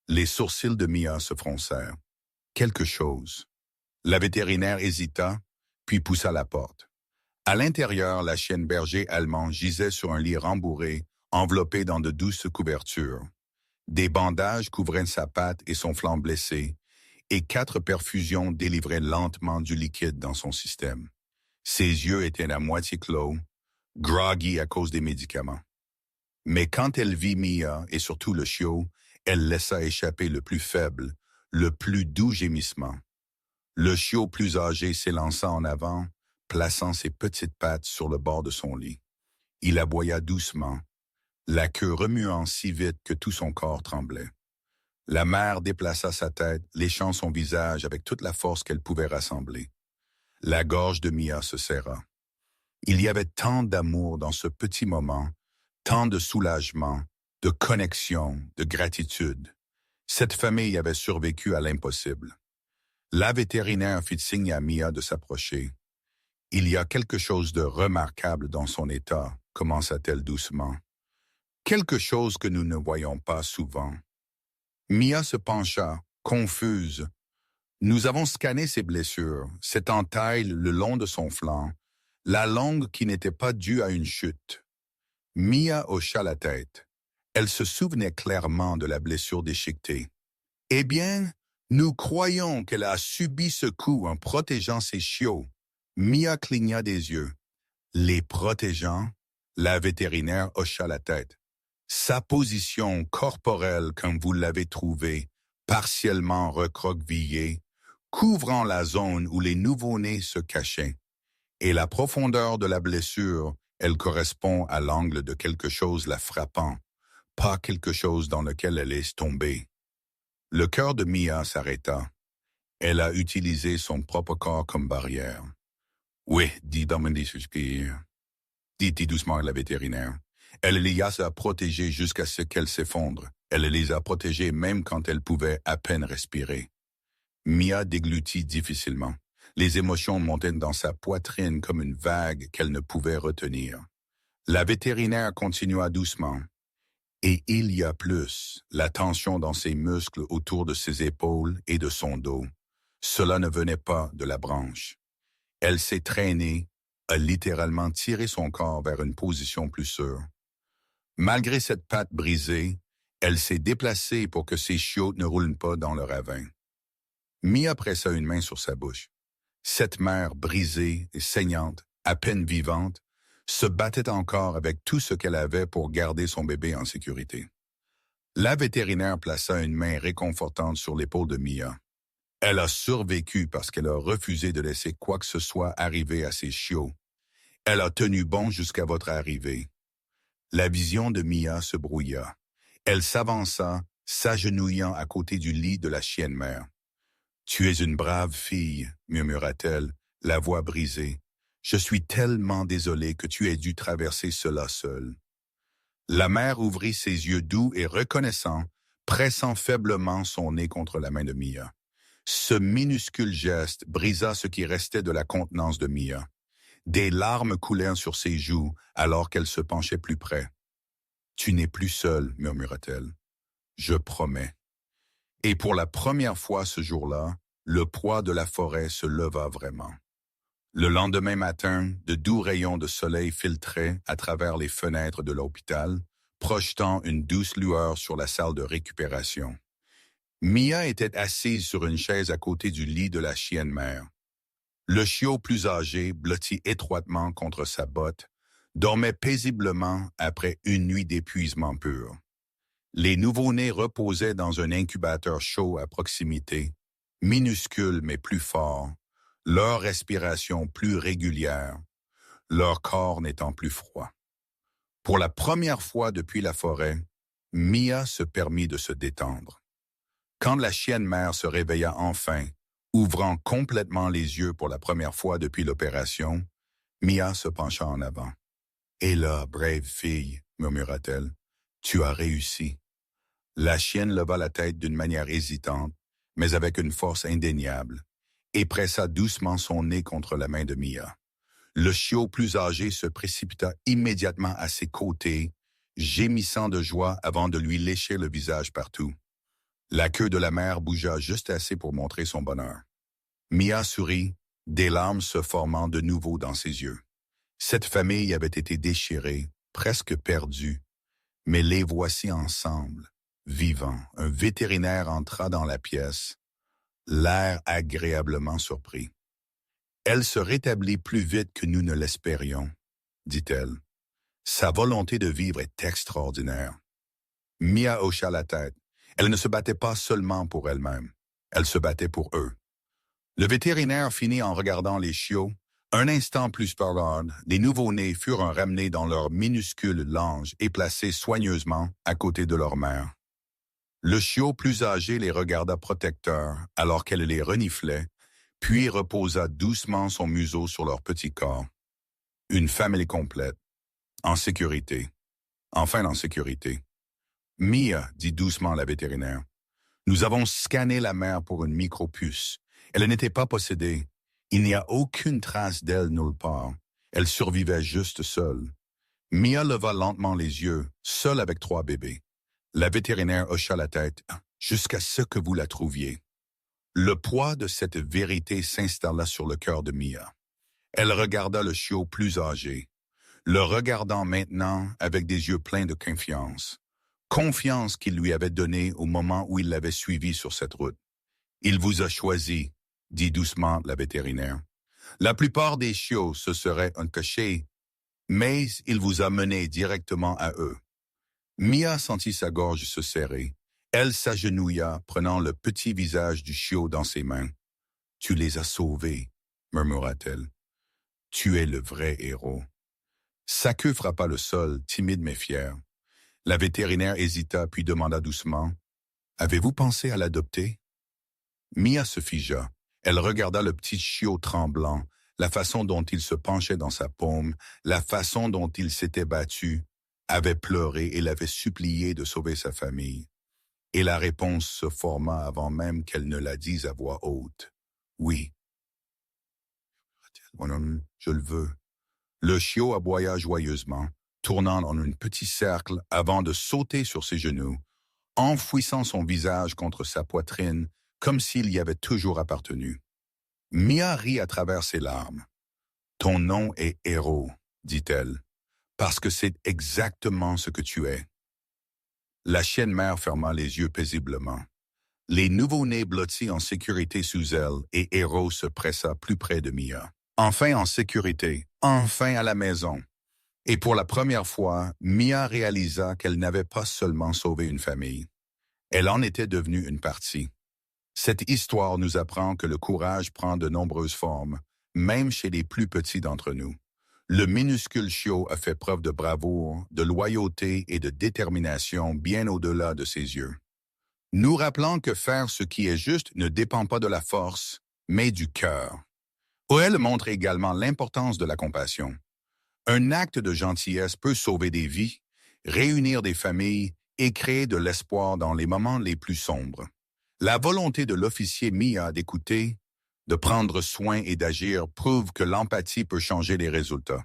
Les sourcils de Mia se froncèrent. « Quelque chose. » La vétérinaire hésita, puis poussa la porte. À l'intérieur, la chienne berger allemande gisait sur un lit rembourré, enveloppé dans de douces couvertures. Des bandages couvraient sa patte et son flanc blessé, et 4 perfusions délivraient lentement du liquide dans son système. Ses yeux étaient à moitié clos, groggy à cause des médicaments. Mais quand elle vit Mia et surtout le chiot, elle laissa échapper le plus faible, le plus doux gémissement. Le chiot plus âgé s'élança en avant, plaçant ses petites pattes sur le bord de son lit. Il aboya doucement, la queue remuant si vite que tout son corps tremblait. La mère déplaça sa tête, léchant son visage avec toute la force qu'elle pouvait rassembler. La gorge de Mia se serra. Il y avait tant d'amour dans ce petit moment, tant de soulagement, de connexion, de gratitude. Cette famille avait survécu à l'impossible. La vétérinaire fit signe à Mia de s'approcher. « Il y a quelque chose de remarquable dans son état, » commença-t-elle doucement. « Quelque chose que nous ne voyons pas souvent. » Mia se pencha, confuse. « Nous avons scanné ses blessures, cette entaille le long de son flanc, la longue qui n'était pas due à une chute. » Mia hocha la tête. Elle se souvenait clairement de la blessure déchiquetée. « Eh bien, nous croyons qu'elle a subi ce coup en protégeant ses chiots. » Mia cligna des yeux. « Les protégeant ?» La vétérinaire hocha la tête. « Sa position corporelle comme vous l'avez trouvée, partiellement recroquevillée, couvrant la zone où les nouveau-nés se cachaient. Et la profondeur de la blessure, elle correspond à l'angle de quelque chose la frappant, pas quelque chose dans lequel elle est tombée. » Le cœur de Mia s'arrêta. Elle a utilisé son propre corps comme barrière. « Oui, dit Dominique Suspire, dit doucement la vétérinaire. Elle les a protégés jusqu'à ce qu'elles s'effondrent. Elle les a protégés même quand elle pouvait à peine respirer. » Mia déglutit difficilement. Les émotions montaient dans sa poitrine comme une vague qu'elle ne pouvait retenir. La vétérinaire continua doucement. « Et il y a plus, la tension dans ses muscles autour de ses épaules et de son dos. Cela ne venait pas de la branche. Elle s'est traînée, a littéralement tiré son corps vers une position plus sûre. Malgré cette patte brisée, elle s'est déplacée pour que ses chiots ne roulent pas dans le ravin. » Mia pressa une main sur sa bouche. Cette mère brisée et saignante, à peine vivante, se battait encore avec tout ce qu'elle avait pour garder son bébé en sécurité. La vétérinaire plaça une main réconfortante sur l'épaule de Mia. Elle a survécu parce qu'elle a refusé de laisser quoi que ce soit arriver à ses chiots. Elle a tenu bon jusqu'à votre arrivée. La vision de Mia se brouilla. Elle s'avança, s'agenouillant à côté du lit de la chienne mère. « Tu es une brave fille, » murmura-t-elle, la voix brisée. « Je suis tellement désolée que tu aies dû traverser cela seule. » La mère ouvrit ses yeux doux et reconnaissants, pressant faiblement son nez contre la main de Mia. Ce minuscule geste brisa ce qui restait de la contenance de Mia. Des larmes coulèrent sur ses joues alors qu'elle se penchait plus près. « Tu n'es plus seule, » murmura-t-elle. « Je promets. » Et pour la première fois ce jour-là, le poids de la forêt se leva vraiment. Le lendemain matin, de doux rayons de soleil filtraient à travers les fenêtres de l'hôpital, projetant une douce lueur sur la salle de récupération. Mia était assise sur une chaise à côté du lit de la chienne mère. Le chiot plus âgé, blotti étroitement contre sa botte, dormait paisiblement après une nuit d'épuisement pur. Les nouveau-nés reposaient dans un incubateur chaud à proximité, minuscule mais plus fort, leur respiration plus régulière, leur corps n'étant plus froid. Pour la première fois depuis la forêt, Mia se permit de se détendre. Quand la chienne mère se réveilla enfin, ouvrant complètement les yeux pour la première fois depuis l'opération, Mia se pencha en avant. « Et là, brave fille, » murmura-t-elle, « tu as réussi. » La chienne leva la tête d'une manière hésitante, mais avec une force indéniable, et pressa doucement son nez contre la main de Mia. Le chiot plus âgé se précipita immédiatement à ses côtés, gémissant de joie avant de lui lécher le visage partout. La queue de la mère bougea juste assez pour montrer son bonheur. Mia sourit, des larmes se formant de nouveau dans ses yeux. Cette famille avait été déchirée, presque perdue, mais les voici ensemble, vivants. Un vétérinaire entra dans la pièce, l'air agréablement surpris. « Elle se rétablit plus vite que nous ne l'espérions, » dit-elle. « Sa volonté de vivre est extraordinaire. » Mia hocha la tête. Elle ne se battait pas seulement pour elle-même, elle se battait pour eux. Le vétérinaire finit en regardant les chiots. Un instant plus tard, les nouveau-nés furent ramenés dans leur minuscule lange et placés soigneusement à côté de leur mère. Le chiot plus âgé les regarda protecteur alors qu'elle les reniflait, puis reposa doucement son museau sur leur petit corps. Une famille complète, en sécurité, enfin en sécurité. « Mia, » dit doucement la vétérinaire, « nous avons scanné la mère pour une micropuce. Elle n'était pas possédée. Il n'y a aucune trace d'elle nulle part. Elle survivait juste seule. » Mia leva lentement les yeux, seule avec 3 bébés. La vétérinaire hocha la tête, « Jusqu'à ce que vous la trouviez. » Le poids de cette vérité s'installa sur le cœur de Mia. Elle regarda le chiot plus âgé, le regardant maintenant avec des yeux pleins de confiance. Confiance qu'il lui avait donnée au moment où il l'avait suivi sur cette route. « Il vous a choisi, » dit doucement la vétérinaire. « La plupart des chiots se seraient cachés, mais il vous a mené directement à eux. » Mia sentit sa gorge se serrer. Elle s'agenouilla, prenant le petit visage du chiot dans ses mains. « Tu les as sauvés, » murmura-t-elle. « Tu es le vrai héros. » Sa queue frappa le sol, timide mais fière. La vétérinaire hésita puis demanda doucement, « Avez-vous pensé à l'adopter? » Mia se figea. Elle regarda le petit chiot tremblant, la façon dont il se penchait dans sa paume, la façon dont il s'était battu, avait pleuré et l'avait supplié de sauver sa famille. Et la réponse se forma avant même qu'elle ne la dise à voix haute. « Oui. »« Mon homme, je le veux. » Le chiot aboya joyeusement, tournant en un petit cercle avant de sauter sur ses genoux, enfouissant son visage contre sa poitrine comme s'il y avait toujours appartenu. Mia rit à travers ses larmes. « Ton nom est héros, » dit-elle, « parce que c'est exactement ce que tu es. » La chienne mère ferma les yeux paisiblement. Les nouveau-nés blottis en sécurité sous elle et Héros se pressa plus près de Mia. Enfin en sécurité, enfin à la maison. Et pour la première fois, Mia réalisa qu'elle n'avait pas seulement sauvé une famille. Elle en était devenue une partie. Cette histoire nous apprend que le courage prend de nombreuses formes, même chez les plus petits d'entre nous. Le minuscule chiot a fait preuve de bravoure, de loyauté et de détermination bien au-delà de ses yeux. Nous rappelant que faire ce qui est juste ne dépend pas de la force, mais du cœur. Hoël montre également l'importance de la compassion. Un acte de gentillesse peut sauver des vies, réunir des familles et créer de l'espoir dans les moments les plus sombres. La volonté de l'officier Mia d'écouter, de prendre soin et d'agir prouve que l'empathie peut changer les résultats.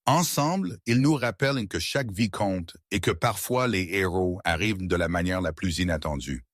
Ensemble, ils nous rappellent que chaque vie compte et que parfois les héros arrivent de la manière la plus inattendue.